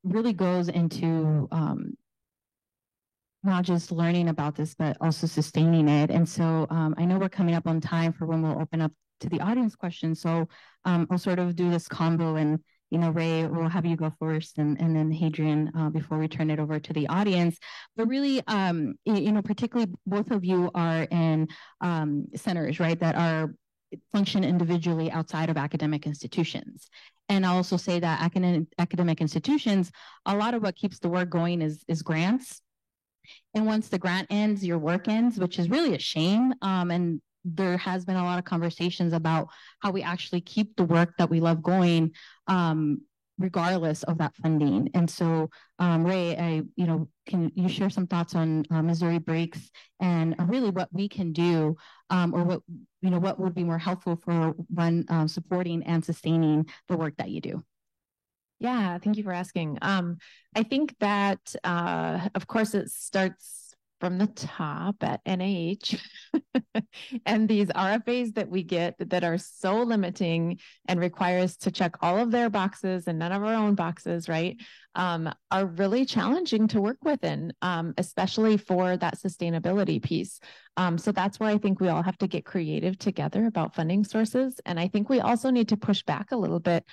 really goes into not just learning about this, but also sustaining it. And so I know we're coming up on time for when we'll open up to the audience questions. So I'll sort of do this combo, and Ray, we'll have you go first, and then Hadrian before we turn it over to the audience. But really, particularly both of you are in centers, right, that are function individually outside of academic institutions. And I'll also say that academic institutions, a lot of what keeps the work going is grants. And once the grant ends, your work ends, which is really a shame. And there has been a lot of conversations about how we actually keep the work that we love going, regardless of that funding. And so, Ray, can you share some thoughts on Missouri Breaks and really what we can do, or what would be more helpful for one supporting and sustaining the work that you do? Yeah, thank you for asking. I think that, of course, it starts from the top at NIH and these RFAs that we get that are so limiting and require us to check all of their boxes and none of our own boxes, right, are really challenging to work within, especially for that sustainability piece. So that's where I think we all have to get creative together about funding sources. And I think we also need to push back a little bit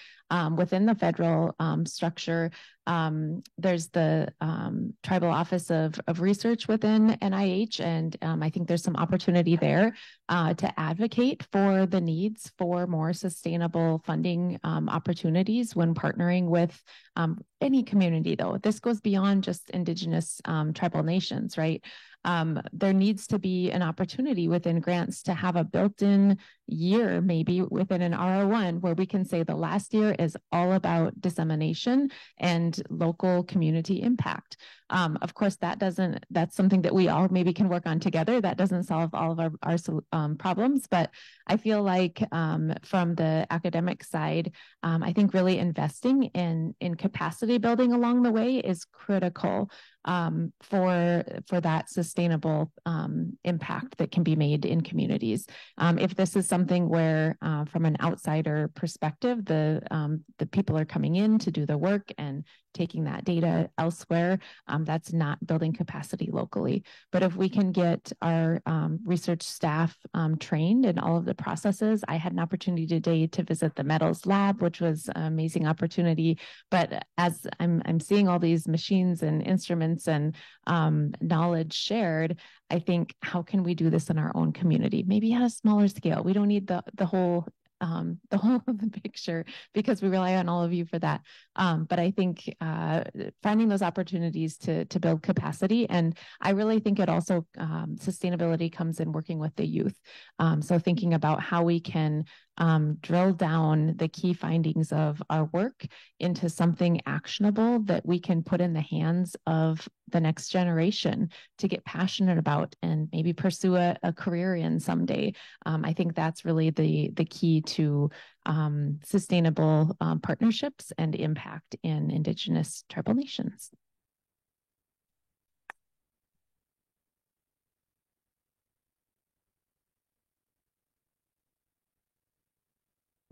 within the federal structure. There's the Tribal Office of Research within NIH, and I think there's some opportunity there to advocate for the needs for more sustainable funding opportunities when partnering with any community, though. This goes beyond just Indigenous tribal nations, right? There needs to be an opportunity within grants to have a built-in year, maybe within an R01, where we can say the last year is all about dissemination and local community impact. Of course, that's something that we all maybe can work on together. That doesn't solve all of our problems, but I feel like from the academic side, I think really investing in capacity building along the way is critical for that sustainable impact that can be made in communities. If this is something where, from an outsider perspective, the people are coming in to do the work and taking that data elsewhere, that's not building capacity locally. But if we can get our research staff trained in all of the processes, I had an opportunity today to visit the Metals Lab, which was an amazing opportunity. But as I'm seeing all these machines and instruments and knowledge shared, I think, how can we do this in our own community? Maybe at a smaller scale. We don't need the whole of the picture because we rely on all of you for that. But I think finding those opportunities to build capacity, and I really think it also sustainability comes in working with the youth. So thinking about how we can drill down the key findings of our work into something actionable that we can put in the hands of the next generation to get passionate about and maybe pursue a career in someday. I think that's really the key to sustainable partnerships and impact in Indigenous tribal nations.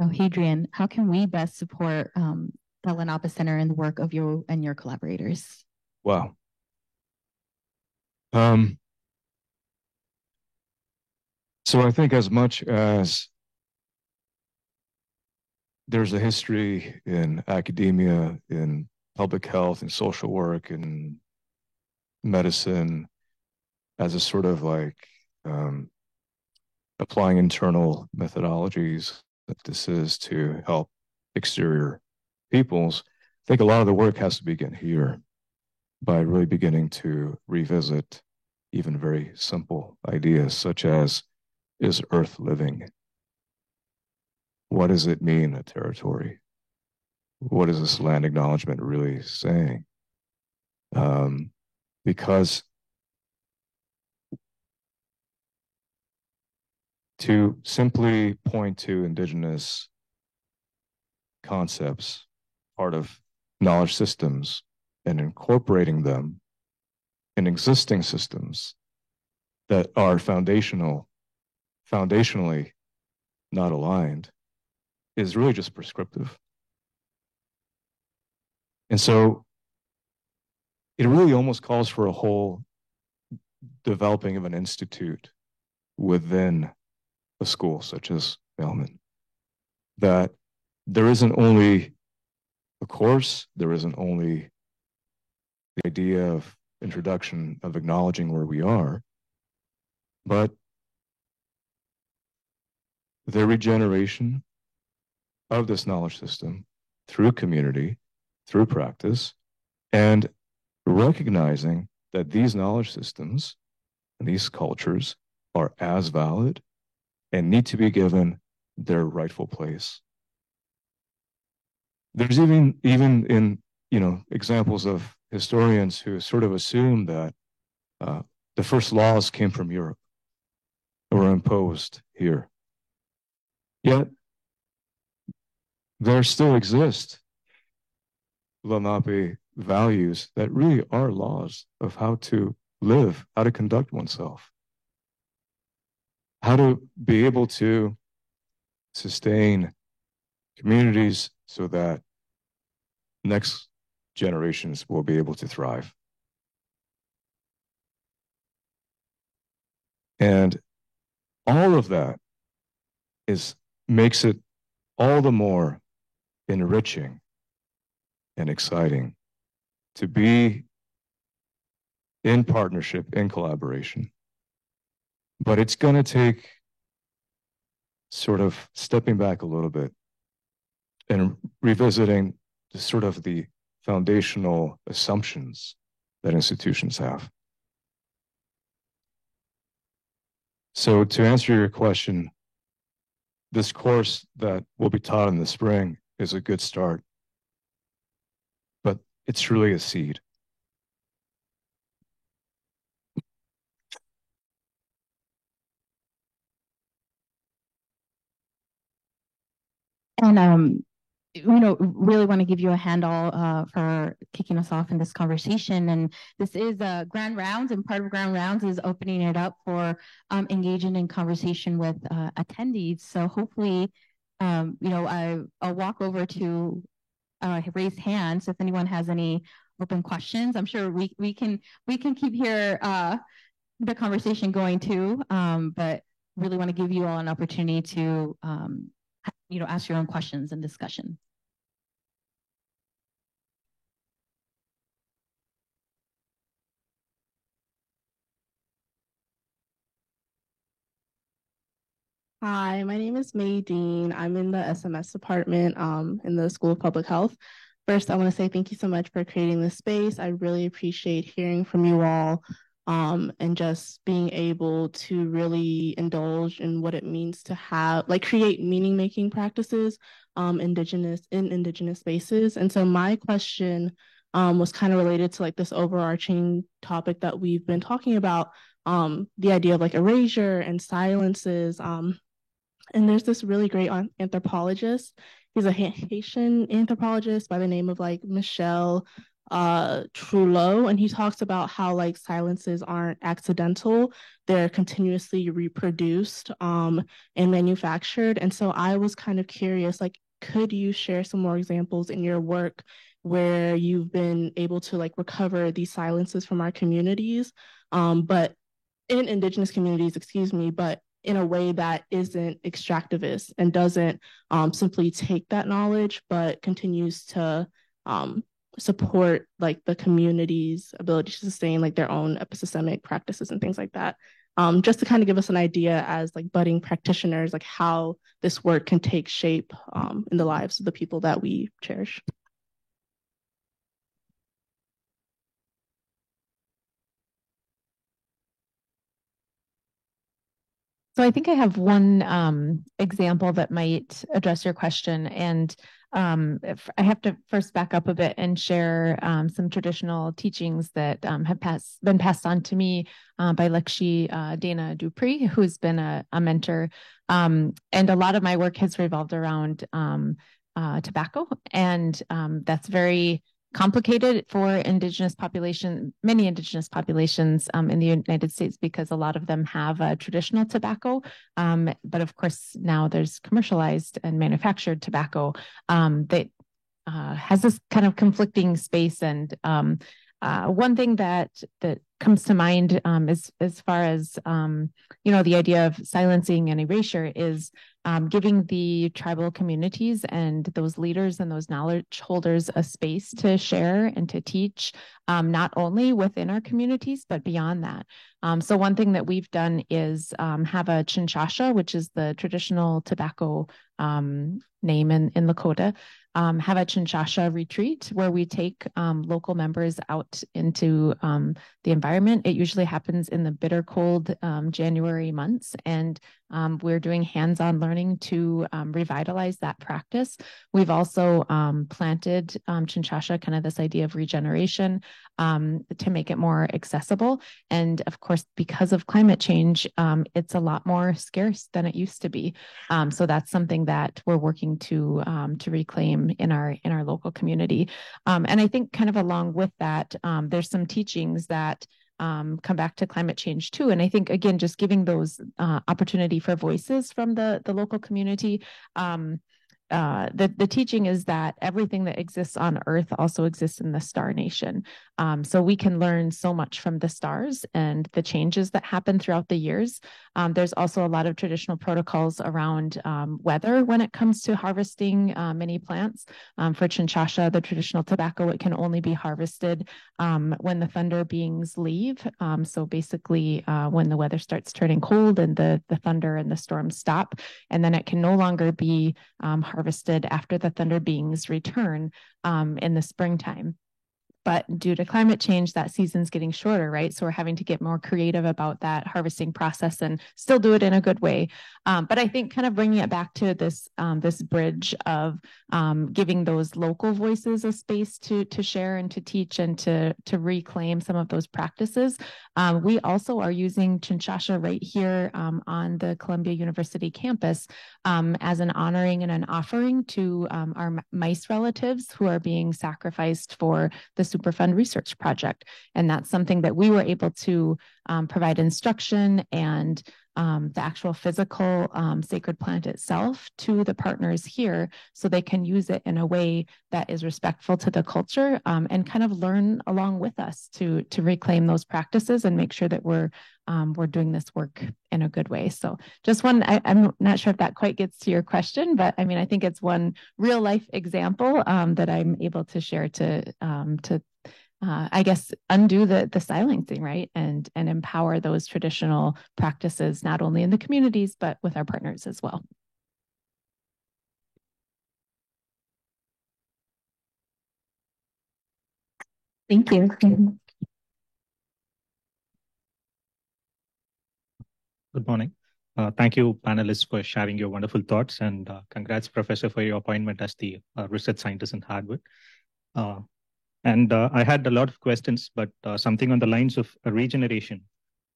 So, Hadrian, how can we best support the Lenape Center and the work of you and your collaborators? Wow. So I think as much as there's a history in academia, in public health, and social work, and medicine as a sort of like applying internal methodologies that this is to help exterior peoples. I think a lot of the work has to begin here by really beginning to revisit even very simple ideas such as, is Earth living? What does it mean, a territory? What is this land acknowledgement really saying? Because to simply point to indigenous concepts, part of knowledge systems, and incorporating them in existing systems that are foundationally not aligned is really just prescriptive. And so it really almost calls for a whole developing of an institute within a school such as Mailman, that there isn't only a course, there isn't only the idea of introduction of acknowledging where we are, but the regeneration of this knowledge system through community, through practice, and recognizing that these knowledge systems and these cultures are as valid and need to be given their rightful place. There's even in examples of historians who sort of assume that the first laws came from Europe or were imposed here. Yet there still exist Lenape values that really are laws of how to live, how to conduct oneself, how to be able to sustain communities so that next generations will be able to thrive. And all of that makes it all the more enriching and exciting to be in partnership, in collaboration. But it's going to take sort of stepping back a little bit and revisiting the foundational assumptions that institutions have. So to answer your question, this course that will be taught in the spring is a good start, but it's really a seed. And really want to give you a handle for kicking us off in this conversation. And this is Grand Rounds, and part of Grand Rounds is opening it up for engaging in conversation with attendees. So hopefully, I'll walk over to raise hands if anyone has any open questions. I'm sure we can keep here the conversation going too, but really want to give you all an opportunity to ask your own questions and discussion. Hi, my name is May Dean. I'm in the SMS department in the School of Public Health. First, I want to say thank you so much for creating this space. I really appreciate hearing from you all and just being able to really indulge in what it means to create meaning-making practices in indigenous spaces. And so my question was kind of related to this overarching topic that we've been talking about, the idea of erasure and silences. And there's this really great anthropologist. He's a Haitian anthropologist by the name of Michel Trulot, and he talks about how silences aren't accidental; they're continuously reproduced and manufactured. And so I was kind of curious, could you share some more examples in your work where you've been able to recover these silences from our communities, but in indigenous communities, but in a way that isn't extractivist and doesn't simply take that knowledge, but continues to support like the community's ability to sustain like their own epistemic practices and things like that. Just to kind of give us an idea as like budding practitioners, like how this work can take shape in the lives of the people that we cherish. So I think I have one example that might address your question. And if I have to first back up a bit and share some traditional teachings that have been passed on to me by Lakshmi Dana Dupree, who's been a mentor. And a lot of my work has revolved around tobacco. And that's very complicated for many indigenous populations in the United States, because a lot of them have traditional tobacco. But of course, now there's commercialized and manufactured tobacco that has this kind of conflicting space. And one thing that comes to mind as far as the idea of silencing and erasure is giving the tribal communities and those leaders and those knowledge holders a space to share and to teach, not only within our communities, but beyond that. So one thing that we've done is have a Chinchasha, which is the traditional tobacco name in Lakota, have a Chinchasha retreat where we take local members out into the environment. It usually happens in the bitter cold January months, and we're doing hands-on learning to revitalize that practice. We've also planted Chinchasha, kind of this idea of regeneration, to make it more accessible. And of course, because of climate change, it's a lot more scarce than it used to be. So that's something that we're working to reclaim in our local community. And I think kind of along with that, there's some teachings that come back to climate change too. And I think, again, just giving those opportunity for voices from the local community. The teaching is that everything that exists on Earth also exists in the Star Nation. So we can learn so much from the stars and the changes that happen throughout the years. There's also a lot of traditional protocols around weather when it comes to harvesting many plants. For Chinchasha, the traditional tobacco, it can only be harvested when the thunder beings leave. So basically, when the weather starts turning cold and the thunder and the storms stop, and then it can no longer be harvested after the thunder beings return in the springtime. But due to climate change, that season's getting shorter, right? So we're having to get more creative about that harvesting process and still do it in a good way. But I think kind of bringing it back to this this bridge of giving those local voices a space to share and to teach and to reclaim some of those practices. We also are using Chinchasha right here on the Columbia University campus as an honoring and an offering to our mice relatives who are being sacrificed for the Superfund research project. And that's something that we were able to provide instruction and the actual physical sacred plant itself to the partners here so they can use it in a way that is respectful to the culture and kind of learn along with us to reclaim those practices and make sure that we're doing this work in a good way. So just I'm not sure if that quite gets to your question, but I mean, I think it's one real life example that I'm able to share to I guess, undo the silencing, right? And empower those traditional practices, not only in the communities, but with our partners as well. Thank you. Good morning. Thank you, panelists, for sharing your wonderful thoughts, and congrats, Professor, for your appointment as the research scientist in Harvard. And I had a lot of questions, but something on the lines of regeneration.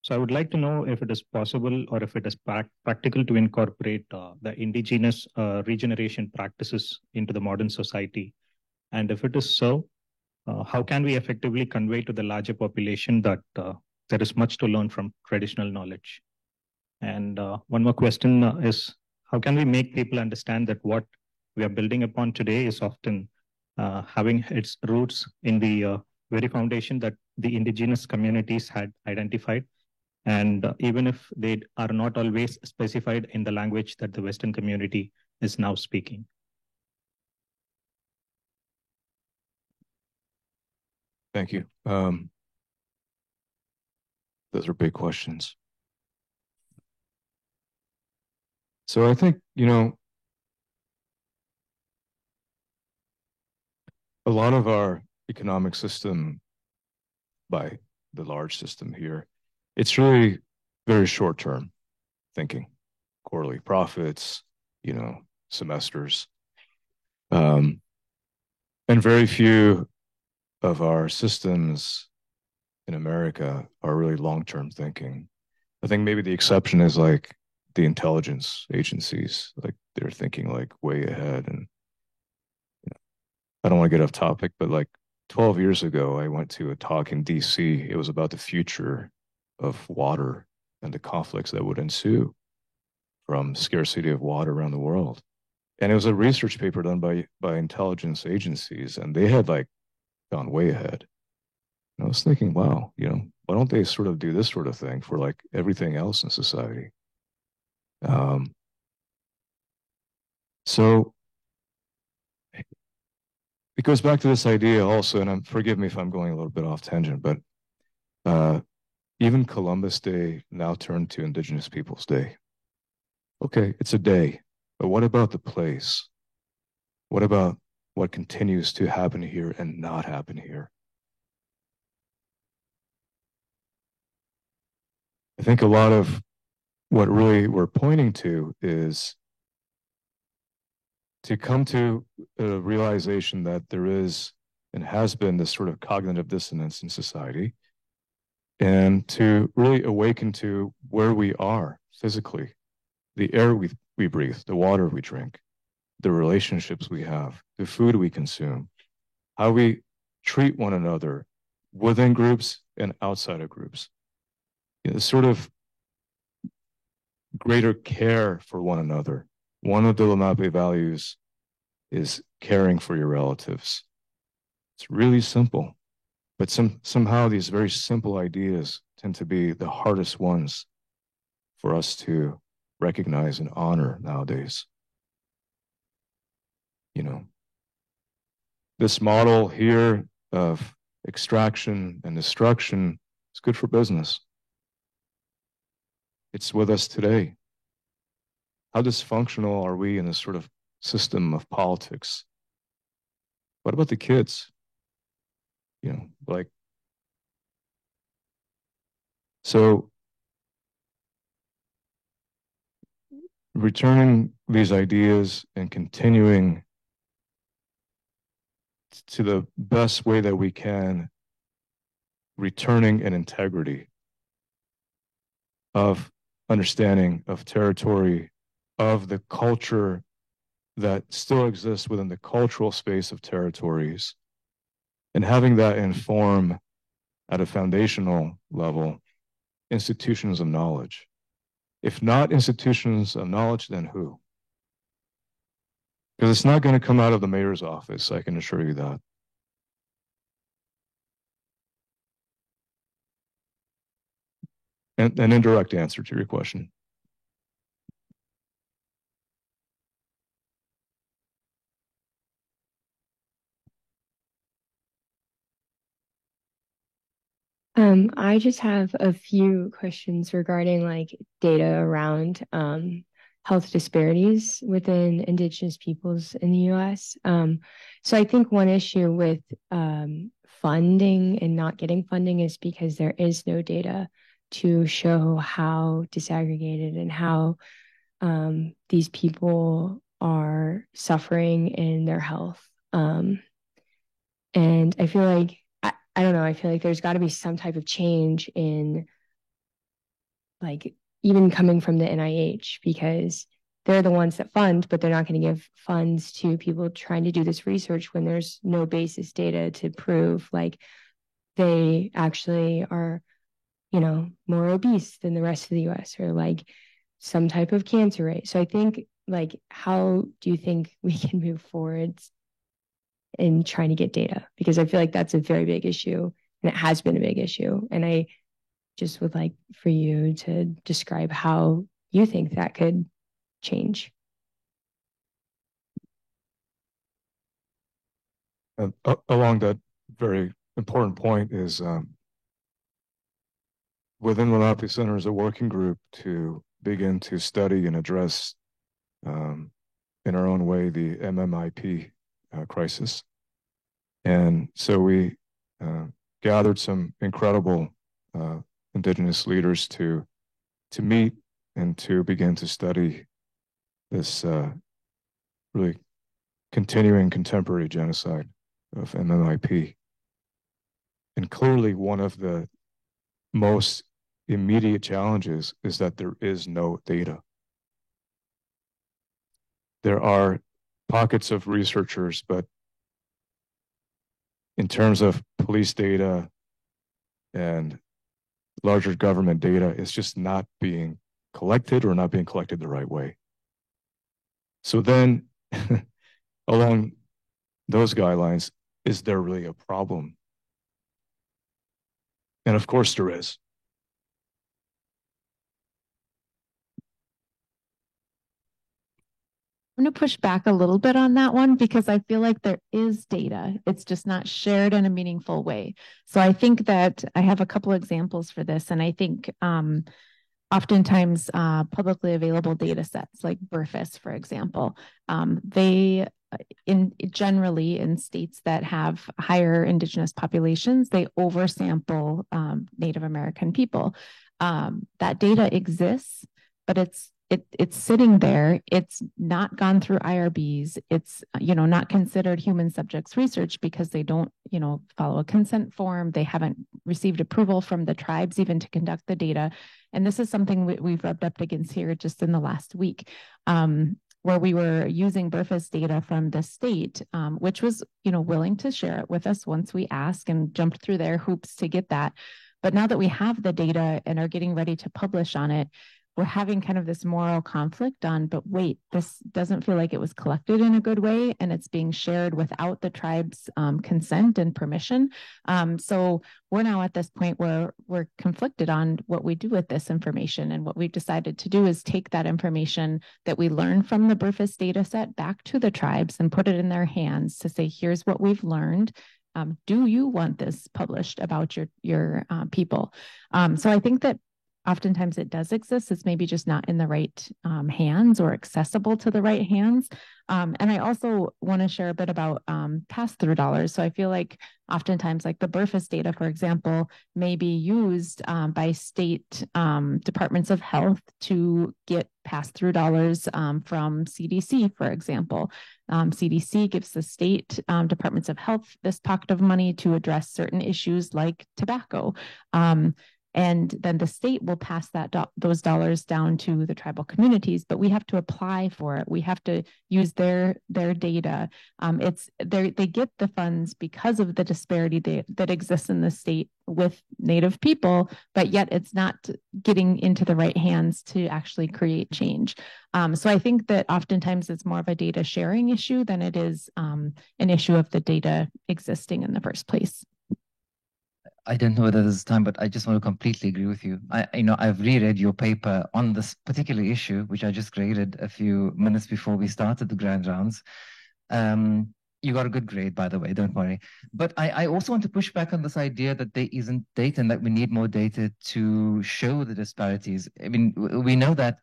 So I would like to know if it is possible or if it is practical to incorporate the indigenous regeneration practices into the modern society. And if it is so, how can we effectively convey to the larger population that there is much to learn from traditional knowledge? And one more question is, how can we make people understand that what we are building upon today is often having its roots in the very foundation that the indigenous communities had identified, And even if they are not always specified in the language that the Western community is now speaking. Thank you. Those are big questions. So I think, a lot of our economic system, by the large system here, it's really very short-term thinking, quarterly profits, semesters. And very few of our systems in America are really long-term thinking. I think maybe the exception is like the intelligence agencies, like they're thinking like way ahead. And I don't want to get off topic, but like 12 years ago, I went to a talk in DC. It was about the future of water and the conflicts that would ensue from scarcity of water around the world. And it was a research paper done by intelligence agencies, and they had like gone way ahead. And I was thinking, wow, why don't they sort of do this sort of thing for like everything else in society? So it goes back to this idea also, and forgive me if I'm going a little bit off tangent, but even Columbus Day now turned to Indigenous Peoples Day. Okay, it's a day, but what about the place? What about what continues to happen here and not happen here? I think a lot of what really we're pointing to is to come to a realization that there is and has been this sort of cognitive dissonance in society, and to really awaken to where we are physically, the air we breathe, the water we drink, the relationships we have, the food we consume, how we treat one another within groups and outside of groups. Sort of greater care for one another. One of the Lenape values is caring for your relatives. It's really simple, but somehow these very simple ideas tend to be the hardest ones for us to recognize and honor nowadays. This model here of extraction and destruction is good for business. It's with us today. How dysfunctional are we in this sort of system of politics? What about the kids? So returning these ideas and continuing to the best way that we can, returning an integrity of understanding of territory, of the culture that still exists within the cultural space of territories, and having that inform at a foundational level institutions of knowledge. If not institutions of knowledge, then who? Because it's not going to come out of the mayor's office, I can assure you that. And an indirect answer to your question. I just have a few questions regarding like data around health disparities within Indigenous peoples in the US. So I think one issue with funding and not getting funding is because there is no data to show how disaggregated and how these people are suffering in their health. And I feel like I don't know, I feel like there's got to be some type of change in like even coming from the NIH, because they're the ones that fund, but they're not going to give funds to people trying to do this research when there's no basis data to prove like they actually are, more obese than the rest of the US, or like some type of cancer rate. So I think like, how do you think we can move forward in trying to get data? Because I feel like that's a very big issue, and it has been a big issue. And I just would like for you to describe how you think that could change. Along that very important point is within the Lenape Center is a working group to begin to study and address in our own way the MMIP crisis. And so we gathered some incredible indigenous leaders to meet and to begin to study this really continuing contemporary genocide of MMIP. And clearly one of the most immediate challenges is that there is no data. There are pockets of researchers, but in terms of police data and larger government data, it's just not being collected or not being collected the right way. So then, along those guidelines, is there really a problem? And of course there is. I'm going to push back a little bit on that one because I feel like there is data. It's just not shared in a meaningful way. So I think that I have a couple examples for this. And I think oftentimes publicly available data sets like BRFIS, for example, they generally in states that have higher indigenous populations, they oversample Native American people. That data exists, but it's sitting there. It's not gone through IRBs. It's not considered human subjects research because they don't follow a consent form. They haven't received approval from the tribes even to conduct the data. And this is something we've rubbed up against here just in the last week, where we were using BRFIS data from the state, which was willing to share it with us once we asked and jumped through their hoops to get that. But now that we have the data and are getting ready to publish on it, we're having kind of this moral conflict on, but wait, this doesn't feel like it was collected in a good way, and it's being shared without the tribe's consent and permission. So we're now at this point where we're conflicted on what we do with this information. And what we've decided to do is take that information that we learned from the BRFIS data set back to the tribes and put it in their hands to say, here's what we've learned. Do you want this published about your people? So I think that oftentimes it does exist. It's maybe just not in the right hands or accessible to the right hands. And I also want to share a bit about pass-through dollars. So I feel like oftentimes like the BRFIS data, for example, may be used by state departments of health to get pass-through dollars from CDC, for example. CDC gives the state departments of health this pocket of money to address certain issues like tobacco. And then the state will pass those dollars down to the tribal communities, but we have to apply for it. We have to use their data. They get the funds because of the disparity that exists in the state with Native people, but yet it's not getting into the right hands to actually create change. So I think that oftentimes it's more of a data sharing issue than it is an issue of the data existing in the first place. I don't know whether this is time, but I just want to completely agree with you. I've reread your paper on this particular issue, which I just graded a few minutes before we started the grand rounds. You got a good grade, by the way, don't worry. But I also want to push back on this idea that there isn't data and that we need more data to show the disparities. I mean, we know that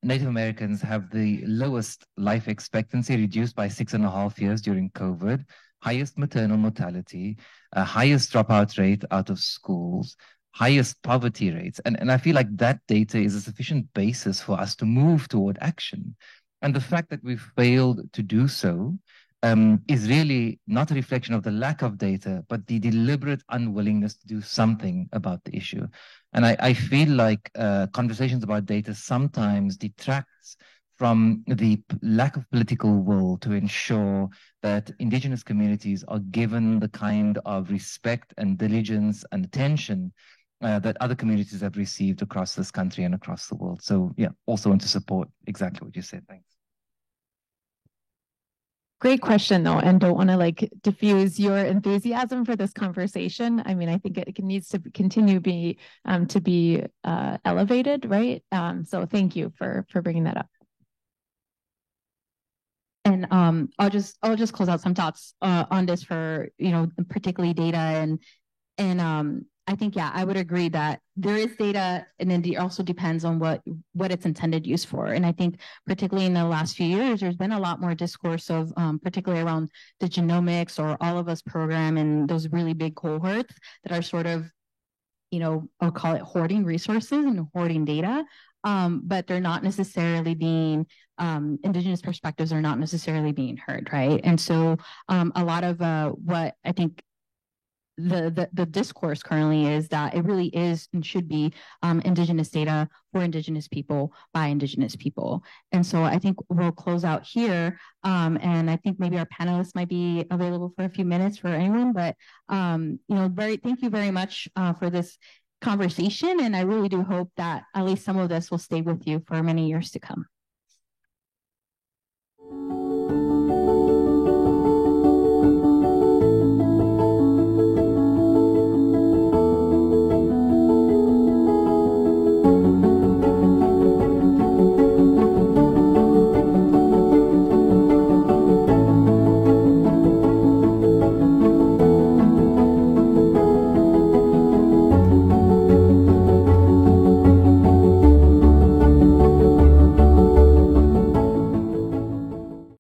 Native Americans have the lowest life expectancy, reduced by 6.5 years during COVID, highest maternal mortality, highest dropout rate out of schools, highest poverty rates. And I feel like that data is a sufficient basis for us to move toward action. And the fact that we've failed to do so is really not a reflection of the lack of data, but the deliberate unwillingness to do something about the issue. And I feel like conversations about data sometimes detracts from the lack of political will to ensure that Indigenous communities are given the kind of respect and diligence and attention that other communities have received across this country and across the world. So yeah, also want to support exactly what you said. Thanks. Great question, though, and don't want to like diffuse your enthusiasm for this conversation. I mean, I think it needs to continue to be elevated, right? So thank you for bringing that up. And I'll just close out some thoughts on this for particularly data and I think, yeah, I would agree that there is data, and then it also depends on what it's intended use for. And I think particularly in the last few years, there's been a lot more discourse of particularly around the genomics or All of Us program and those really big cohorts that are sort of, I'll call it hoarding resources and hoarding data. But they're not necessarily being, Indigenous perspectives are not necessarily being heard, right? And so a lot of what I think the discourse currently is that it really is and should be Indigenous data for Indigenous people by Indigenous people. And so I think we'll close out here. And I think maybe our panelists might be available for a few minutes for anyone, but thank you very much for this conversation. And I really do hope that at least some of this will stay with you for many years to come.